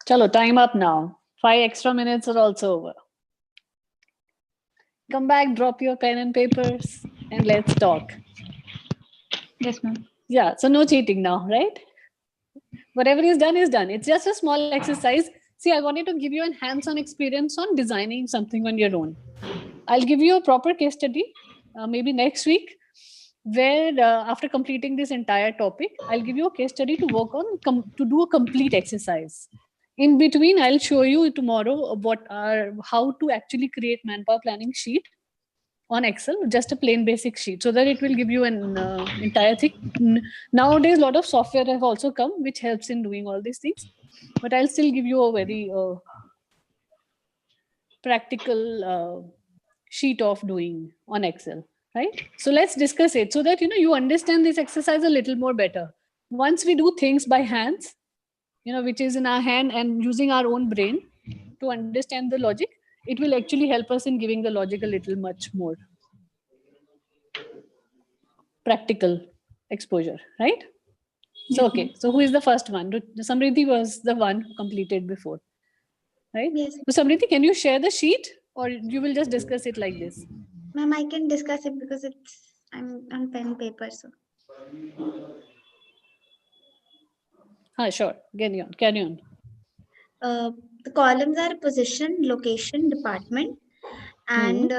Chalo, time up now. 5 extra minutes are also over. Come back, drop your pen and papers, and let's talk. Yes, ma'am. Yeah, so no cheating now, right? Whatever is done is done. It's just a small exercise. See, I wanted to give you a hands-on experience on designing something on your own. I'll give you a proper case study, maybe next week, where after completing this entire topic, I'll give you a case study to work on to do a complete exercise. In between, I'll show you tomorrow how to actually create manpower planning sheet on Excel, just a plain basic sheet, so that it will give you an entire thing. Nowadays, a lot of software have also come which helps in doing all these things, but I'll still give you a very practical sheet of doing on Excel, right? So let's discuss it so that you understand this exercise a little more better. Once we do things by hands, which is in our hand and using our own brain to understand the logic, it will actually help us in giving the logic a little much more practical exposure, right? So, okay. So who is the first one? Samriddhi was the one who completed before, right? Yes, So Samriddhi, can you share the sheet or you will just discuss it like this? ma'am, I can discuss it because I'm on pen paper. So Sure. Carry on. the columns are position, location, department, and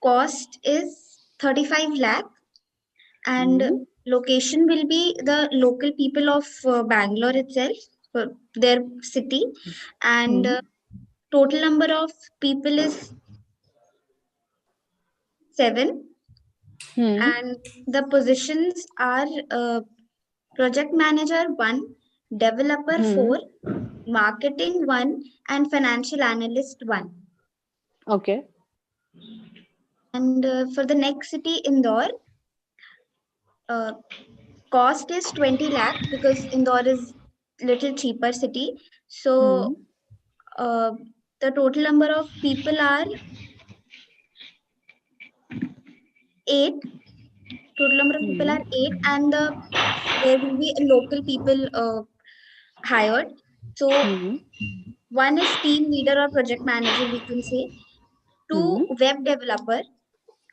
cost is 35 lakh, and location will be the local people of Bangalore itself, their city, and total number of people is 7, and the positions are project manager 1, developer 4, marketing 1, and financial analyst 1. Okay. And for the next city, Indore, cost is 20 lakh because Indore is little cheaper city. So the total number of people are 8. Total number of people are 8, and there will be local people hired. So 1 is team leader or project manager, we can say, 2 web developer,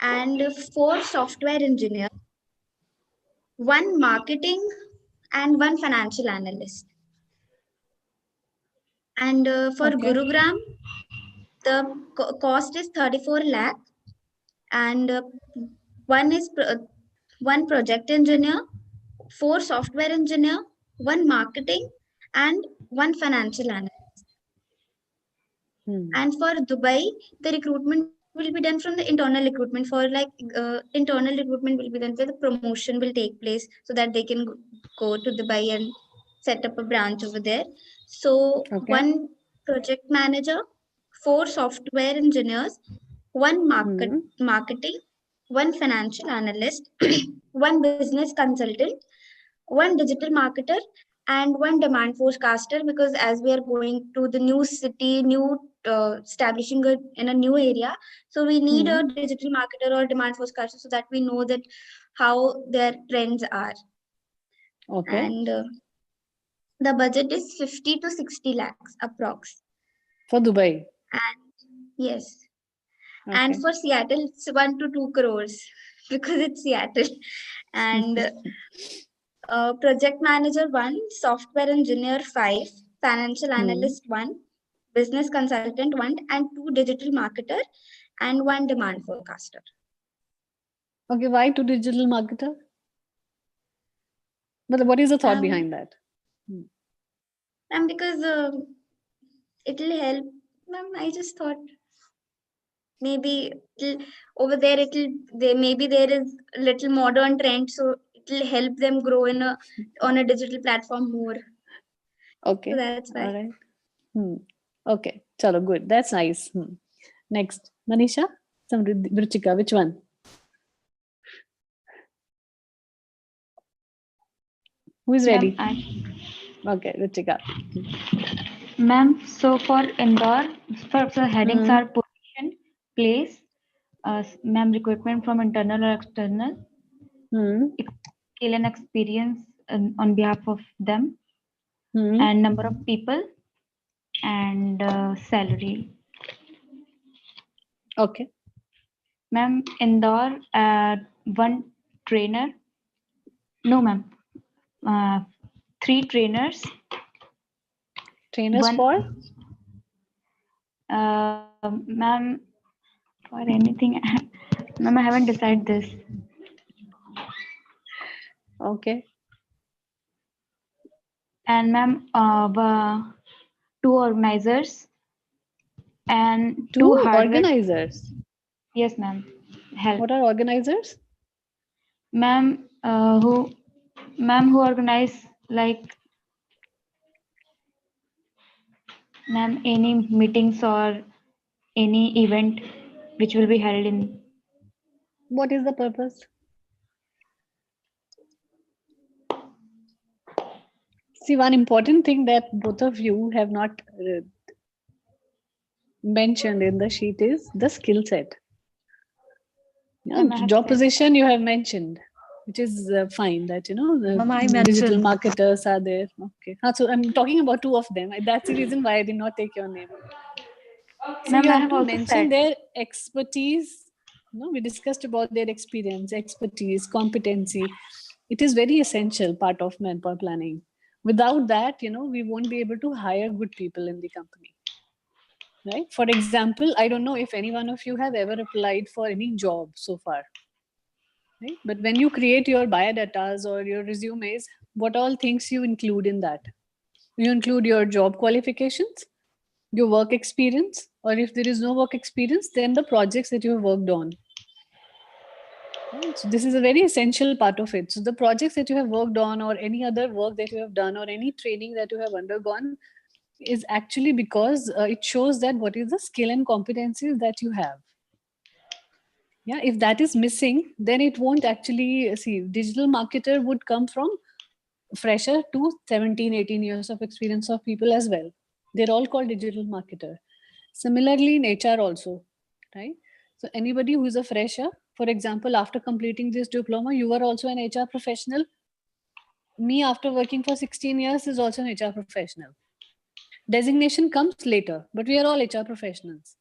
and 4 software engineer, 1 marketing, and 1 financial analyst. And for Gurugram, the cost is 34 lakh, and 1 project engineer, 4 software engineer, 1 marketing, and 1 financial analyst. And for Dubai, the recruitment will be done from the internal recruitment. For internal recruitment will be done where the promotion will take place so that they can go to Dubai and set up a branch over there. So 1 project manager, 4 software engineers, 1 marketing, 1 financial analyst, 1 business consultant, 1 digital marketer, and 1 demand forecaster, because as we are going to the new city, establishing in a new area, so we need a digital marketer or demand forecaster so that we know that how their trends are. Okay. And the budget is 50 to 60 lakhs approx. For Dubai? And yes. Okay. And for Seattle, it's 1 to 2 crores because it's Seattle. And project manager 1, software engineer 5, financial analyst 1, business consultant 1, and 2 digital marketer, and 1 demand forecaster. Okay, why 2 digital marketer? But what is the thought behind that? Because it will help. I just thought maybe over there maybe there is a little modern trend, so it will help them grow on a digital platform more. Okay, so that's why. All right. Okay, chalo, good. That's nice. Next, Manisha, Ruchika, which one? Who is ready? Okay, Ruchika. Ma'am, so for Indore, for the headings are position, place, ma'am, recruitment from internal or external, skill and experience on behalf of them, and number of people, and salary. Okay. Ma'am, Indore, one trainer. No, ma'am. 3 trainers. Trainers One, for? ma'am, for anything. Ma'am, I haven't decided this. Okay. And ma'am, 2 organizers and 2 Two hardware. organizers. Yes, ma'am. Help. What are organizers? Ma'am, who organize like ma'am any meetings or any event which will be held in. What is the purpose? See, one important thing that both of you have not mentioned in the sheet is the skill set. Yeah, Ma'am, I have job said. position you have mentioned, which is fine that, the Ma'am, I digital mentioned. marketers are there. Okay. So I'm talking about 2 of them. That's the reason why I did not take your name. So Ma'am, you I have have to also mention said. their expertise. We discussed about their experience, expertise, competency. It is very essential part of manpower planning. Without that, we won't be able to hire good people in the company. Right? For example, I don't know if any one of you have ever applied for any job so far. Right? But when you create your biodatas or your resumes, what all things you include in that? You include your job qualifications, your work experience, or if there is no work experience, then the projects that you have worked on. Right? So this is a very essential part of it. So the projects that you have worked on, or any other work that you have done, or any training that you have undergone, is actually because it shows that what is the skill and competencies that you have. Yeah, if that is missing, then it won't actually see. Digital marketer would come from fresher to 17, 18 years of experience of people as well. They're all called digital marketer. Similarly in HR also, right? So anybody who is a fresher, for example, after completing this diploma, you are also an HR professional. Me, after working for 16 years, is also an HR professional. Designation comes later, but we are all HR professionals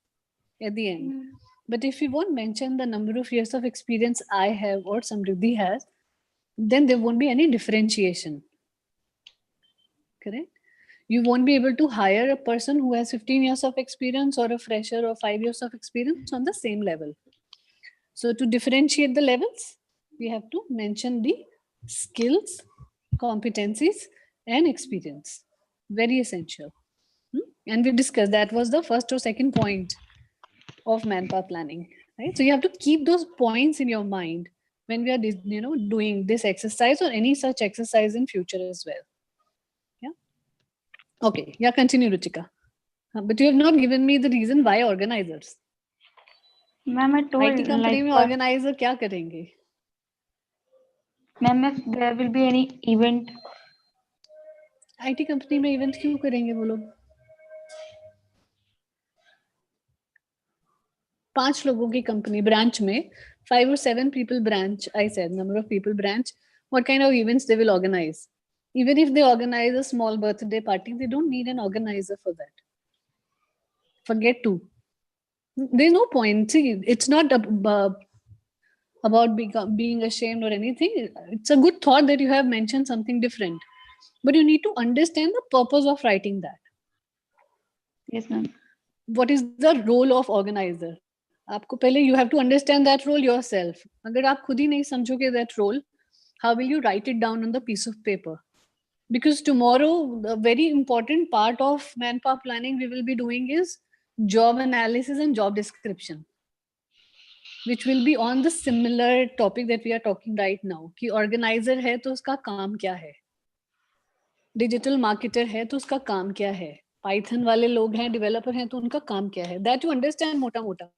at the end. But if we won't mention the number of years of experience I have or Samriddhi has, then there won't be any differentiation. Correct? You won't be able to hire a person who has 15 years of experience or a fresher or 5 years of experience on the same level. So to differentiate the levels, we have to mention the skills, competencies, and experience. Very essential. And we discussed that was the first or second point of manpower planning, right? So you have to keep those points in your mind when we are doing this exercise or any such exercise in future as well. Yeah. Okay. Yeah. Continue, Ruchika. But you have not given me the reason why organizers. Ma'am, I told IT company में like organiser क्या करेंगे? ma'am, if there will be any event. IT company में event क्यों करेंगे वो लोग? 5 लोगों की कंपनी ब्रांच में 5 or 7 people branch. I said number of people branch. What kind of events they will organize? Even if they organize a small birthday party, they don't need an organizer for that. Forget to. There's no point. See, it's not about being ashamed or anything. It's a good thought that you have mentioned something different. But you need to understand the purpose of writing that. Yes, ma'am. What is the role of organizer? आपको पहले you have to understand that role yourself. अगर आप खुद ही नहीं समझोगे that role, how will you write it down on the piece of paper? Because tomorrow, the very important part of manpower planning we will be doing is job analysis and job description, which will be on the similar topic that we are talking right now. कि organizer है तो उसका काम क्या है? Digital marketer है तो उसका काम क्या है? Python वाले लोग हैं, developer हैं तो उनका काम क्या है? That you understand मोटा मोटा.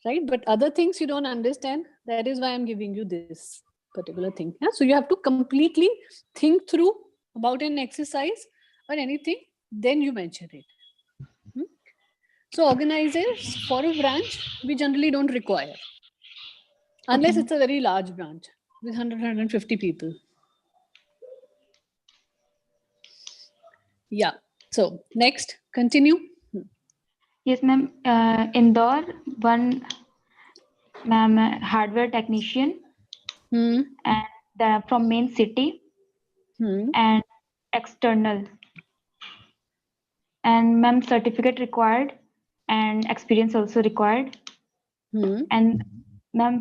Right? But other things you don't understand. That is why I'm giving you this particular thing. Yeah? So you have to completely think through about an exercise or anything, then you mention it. So organizers for a branch, we generally don't require. Unless it's a very large branch with 100, 150 people. Yeah. So next, continue. Yes, ma'am. Indore, one ma'am hardware technician, Hmm. and from main city Hmm. and external, and ma'am certificate required and experience also required, Hmm. and ma'am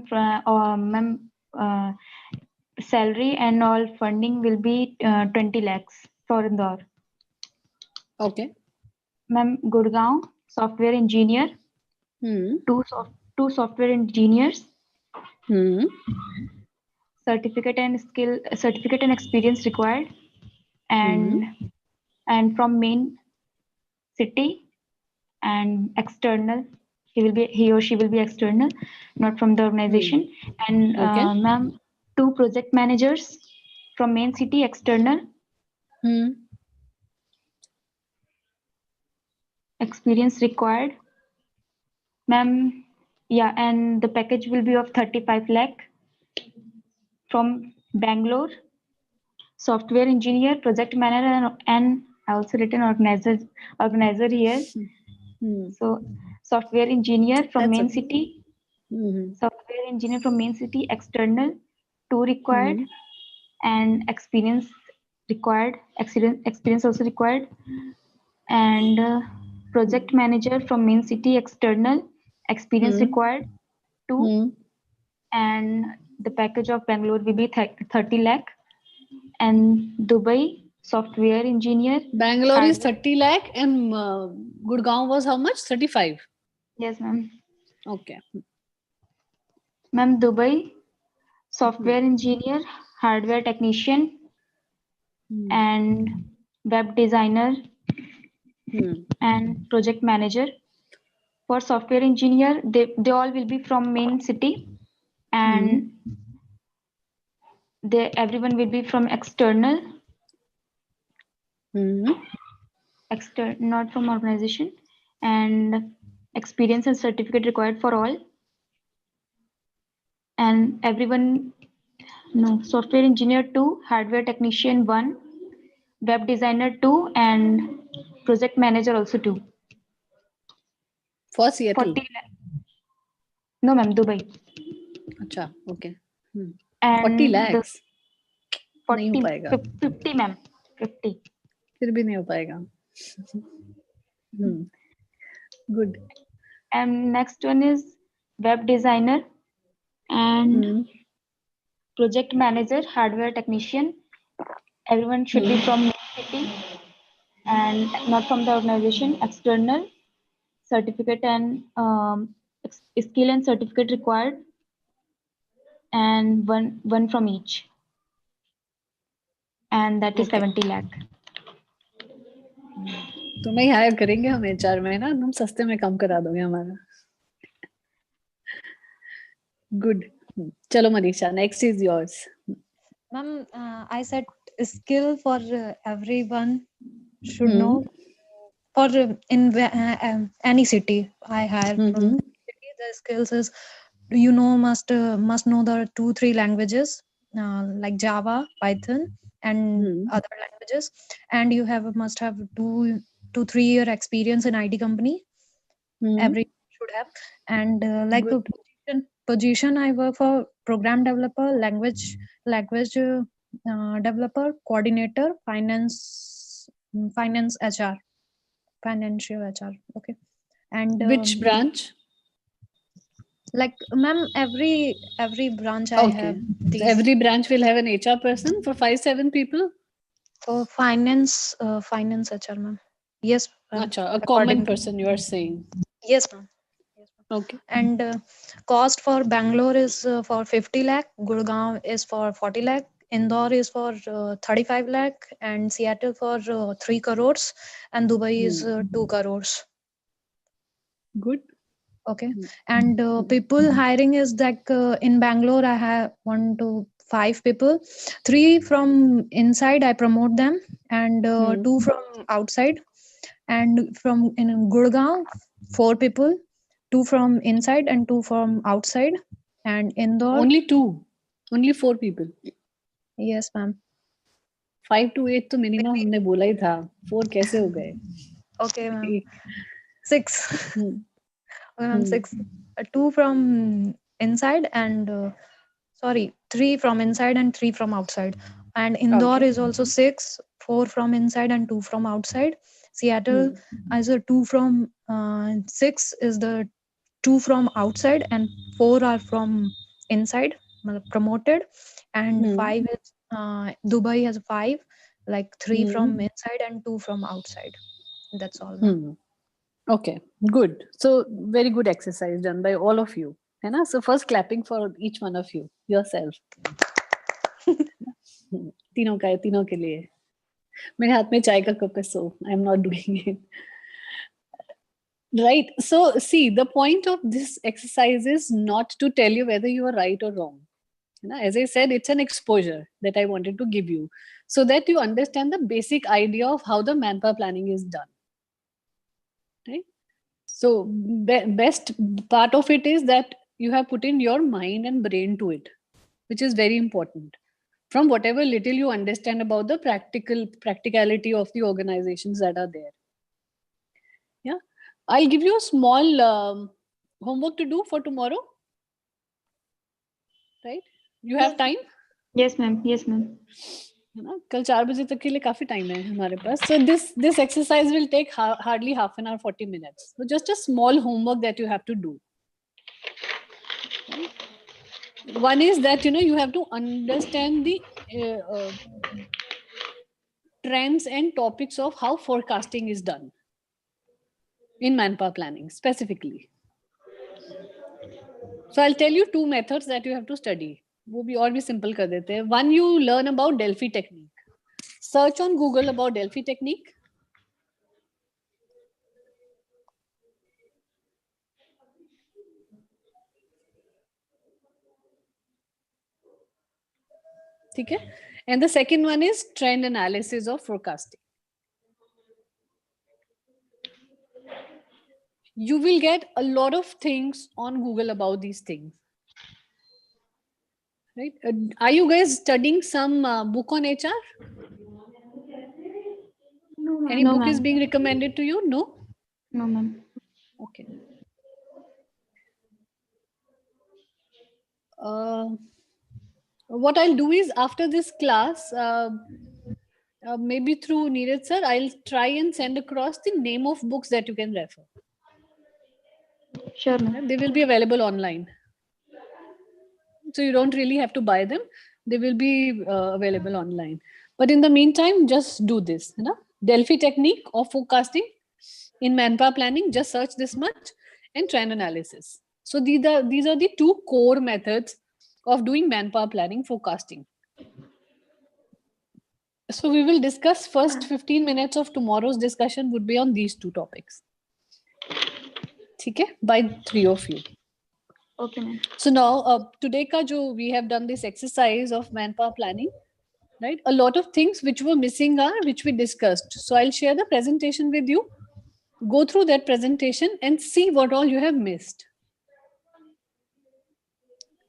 salary and all funding will be 20 lakhs for Indore. Okay. Ma'am Gurgaon, software engineer, Hmm. two software engineers, Hmm. certificate and experience required, Hmm. and from main city and external. He or she will be external, not from the organization. And Okay. ma'am, two project managers from main city external, Hmm. experience required. Ma'am, yeah, and the package will be of 35 lakh from Bangalore, software engineer, project manager, and I also written organizer here. Hmm. So software engineer from That's main okay. city, Hmm. software engineer from main city external, two required, Hmm. and experience also required, and project manager from main city external, experience Hmm. required, two, Hmm. and the package of Bangalore will be 30 lakh, and Dubai software engineer Bangalore is hardware. 30 lakh and Gurgaon was how much? 35. Yes, ma'am. Okay. Ma'am, Dubai software engineer, hardware technician, Hmm. and web designer Hmm. and project manager. For software engineer, they all will be from main city, and everyone will be from external, Hmm. not from organization, and experience and certificate required for all. And everyone, no, software engineer 2, hardware technician 1, web designer 2, and project manager also 2. For Seattle. 40 lakh. No, ma'am, Dubai. अच्छा, okay. 40 And the lakhs. नहीं हो 40, पाएगा. 50, ma'am, 50. फिर भी नहीं हो पाएगा. Good. And next one is web designer and project manager, hardware technician. Everyone should be from city and not from the organization. External certificate and skill and certificate required, and one from each, and that is Okay. 70 lakh. तुम्हें ही higher करेंगे हम HR में ना, तुम सस्ते में कम करा दोगे हमारा. गुड. चलो Manisha, next is yours. Ma'am, I said skill for everyone should know for in any city I hire from city. The skills is must know the 2-3 languages like Java, Python, and other languages, and you must have 2 to 3 year experience in IT company. Every should have, and like a position I work for program developer, language developer, coordinator, finance HR, financial HR. Okay. And Which branch? like ma'am, every branch I Okay. have So these. every branch will have an HR person for 5-7 people? For finance HR, ma'am. Yes, ma'am. Acha, a common According to person you are saying. yes, ma'am. Okay. And cost for Bangalore is for 50 lakh, Gurgaon is for 40 lakh, Indore is for 35 lakh, and Seattle for 3 crores, and Dubai is 2 crores. Good. Okay. And people hiring is like in Bangalore I have 1 to 5 people, 3 from inside I promote them, and 2 from outside, and from in Gurgaon 4 people, 2 from inside and 2 from outside, and Indore Only 2. Only 4 people. yes ma'am. 5 to 8 तो minimum हमने बोला ही था. 4 कैसे हो गए? Okay, ma'am. 6. Hmm. Okay, ma'am. 6. 2 from inside and 3 from inside and 3 from outside. And Indore Okay. is also 6, 4 from inside and 2 from outside. Seattle is a 2 from 6 is the 2 from outside and 4 are from inside, promoted. And 5 is Dubai has 5, like 3 from inside and 2 from outside. That's all, ma'am. Okay, good. So very good exercise done by all of you. है ना? So first clapping for each one of you, yourself. तीनों का है, तीनों के लिए. मेरे हाथ में चाय का कप है, so I'm not doing it. Right. So see, the point of this exercise is not to tell you whether you are right or wrong. As I said, it's an exposure that I wanted to give you so that you understand the basic idea of how the manpower planning is done. Right? So best part of it is that you have put in your mind and brain to it, which is very important. From whatever little you understand about the practicality of the organizations that are there. Yeah, I'll give you a small homework to do for tomorrow. Right? You have time? Yes, ma'am. Yes, ma'am. है ना, कल 4 बजे तक के लिए काफी time है हमारे पास. So this exercise will take hardly half an hour, 40 minutes. So just a small homework that you have to do. Right? One is that you have to understand the trends and topics of how forecasting is done in manpower planning specifically. So I'll tell you 2 methods that you have to study. वो भी और भी simple कर देते हैं. One, you learn about Delphi technique. Search on Google about Delphi technique. ठीक है? And the second one is trend analysis of forecasting. You will get a lot of things on Google about these things. Right? Are you guys studying some book on HR? No, ma'am. Any No, book is ma'am. being recommended to you? No? No, ma'am. Okay. What I'll do is after this class, maybe through Neeraj sir, I'll try and send across the name of books that you can refer. Sure, ma'am. They will be available online. So you don't really have to buy them. They will be available online. But in the meantime, just do this. Delphi technique of forecasting in manpower planning, just search this much, and trend analysis. So these are the 2 core methods of doing manpower planning forecasting. So we will discuss first 15 minutes of tomorrow's discussion would be on these 2 topics. Okay, by 3 of you. Okay, ma'am. So now today we have done this exercise of manpower planning, right? A lot of things which were missing are which we discussed. So I'll share the presentation with you. Go through that presentation and see what all you have missed.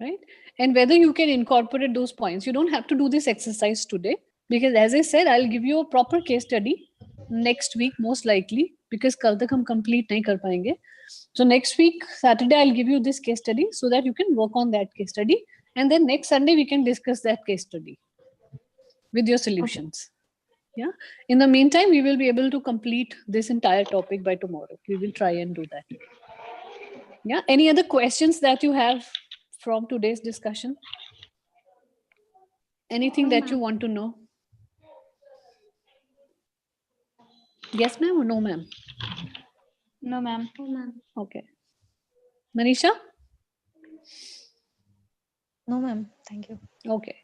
Right? And whether you can incorporate those points. You don't have to do this exercise today because as I said, I'll give you a proper case study next week, most likely, because kal tak hum complete nahi kar payenge. So next week, Saturday, I'll give you this case study so that you can work on that case study. And then next Sunday, we can discuss that case study with your solutions. Okay. Yeah. In the meantime, we will be able to complete this entire topic by tomorrow. We will try and do that. Yeah. Any other questions that you have from today's discussion? Anything that you want to know? Yes, ma'am, or no, ma'am? No, ma'am. No, ma'am. Okay. Manisha? No, ma'am. Thank you. Okay.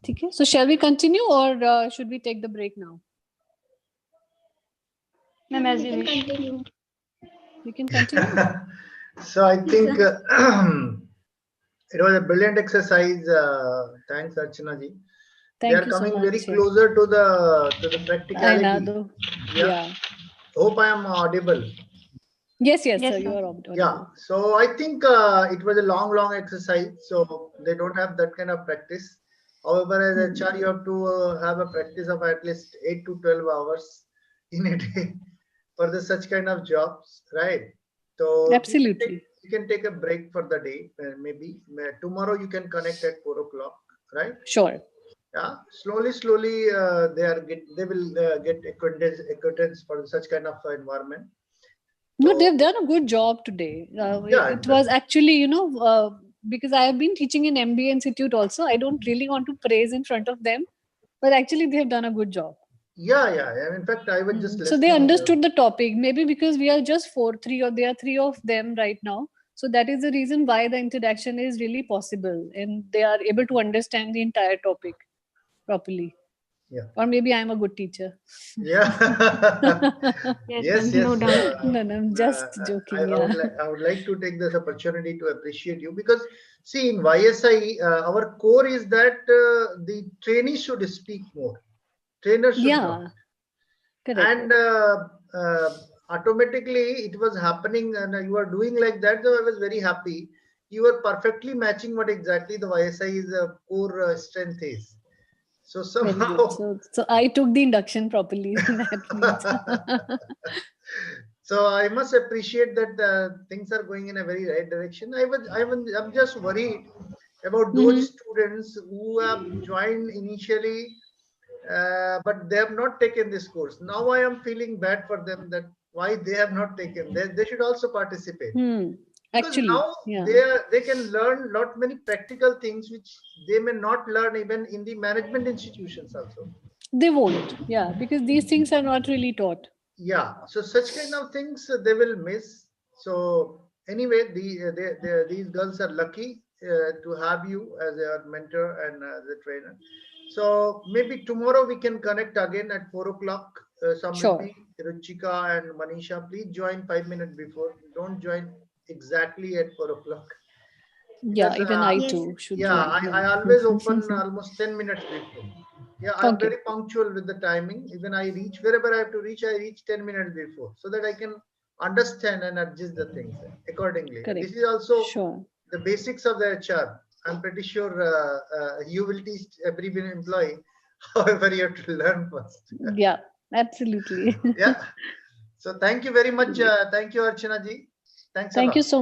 Okay. So shall we continue or should we take the break now? Ma'am, as We you can wish. continue. We can continue. So I think it was a brilliant exercise. Thanks, Archana ji. Thank They are you so coming much. very closer to the I practicality. know. Yeah. Yeah. Hope I am audible. Yes, Yes, sir. sir. You are audible. Yeah. So I think it was a long exercise. So they don't have that kind of practice However, as a HR, you have to have a practice of at least 8 to 12 hours in a day for such kind of jobs, right? So Absolutely. you can take a break for the day. Maybe tomorrow you can connect at 4 o'clock, right? Sure. Yeah, slowly, they will get acquaintance for such kind of environment. No, So they've done a good job today. yeah, It was actually, because I have been teaching in MBA Institute also. I don't really want to praise in front of them, but actually they have done a good job. yeah. In fact, I was just So they listening. understood the topic. Maybe because we are just three, or there are three of them right now. So that is the reason why the interaction is really possible, and they are able to understand the entire topic properly. Yeah. Or maybe I'm a good teacher. Yeah. Yes. No doubt. No, I'm just joking. Yeah. I would like to take this opportunity to appreciate you, because see, in YSI, our core is that the trainees should speak more, trainers should not. Yeah. Correct. And automatically it was happening, and you are doing like that. So I was very happy. You are perfectly matching what exactly the YSI's core strength is. So Very good. somehow. So I took the induction properly. That means. So I must appreciate that things are going in a very right direction. I'm just worried about those students who have joined initially, but they have not taken this course. Now I am feeling bad for them, that why they have not taken. They should also participate, because Actually, now yeah. they can learn lot many practical things which they may not learn even in the management institutions also. They won't. Yeah, because these things are not really taught. Yeah, so such kind of things they will miss. So anyway, these girls are lucky to have you as their mentor and the trainer. So maybe tomorrow we can connect again at 4 o'clock. Sure. Samriddhi, Ruchika and Manisha, please join 5 minutes before. Don't join exactly at 4 o'clock. Yeah, Because even I Yes. too should yeah, join. I always open almost 10 minutes before. Yeah, I'm Okay. very punctual with the timing. Even I reach wherever I have to reach, I reach 10 minutes before, so that I can understand and adjust the things accordingly. And this Correct. is also Sure. the basics of the HR. I'm pretty sure you will teach every employee. However, you have to learn first. Yeah, absolutely. Yeah. So thank you very much. Thank you, Archana ji. Thanks a Thank you lot. so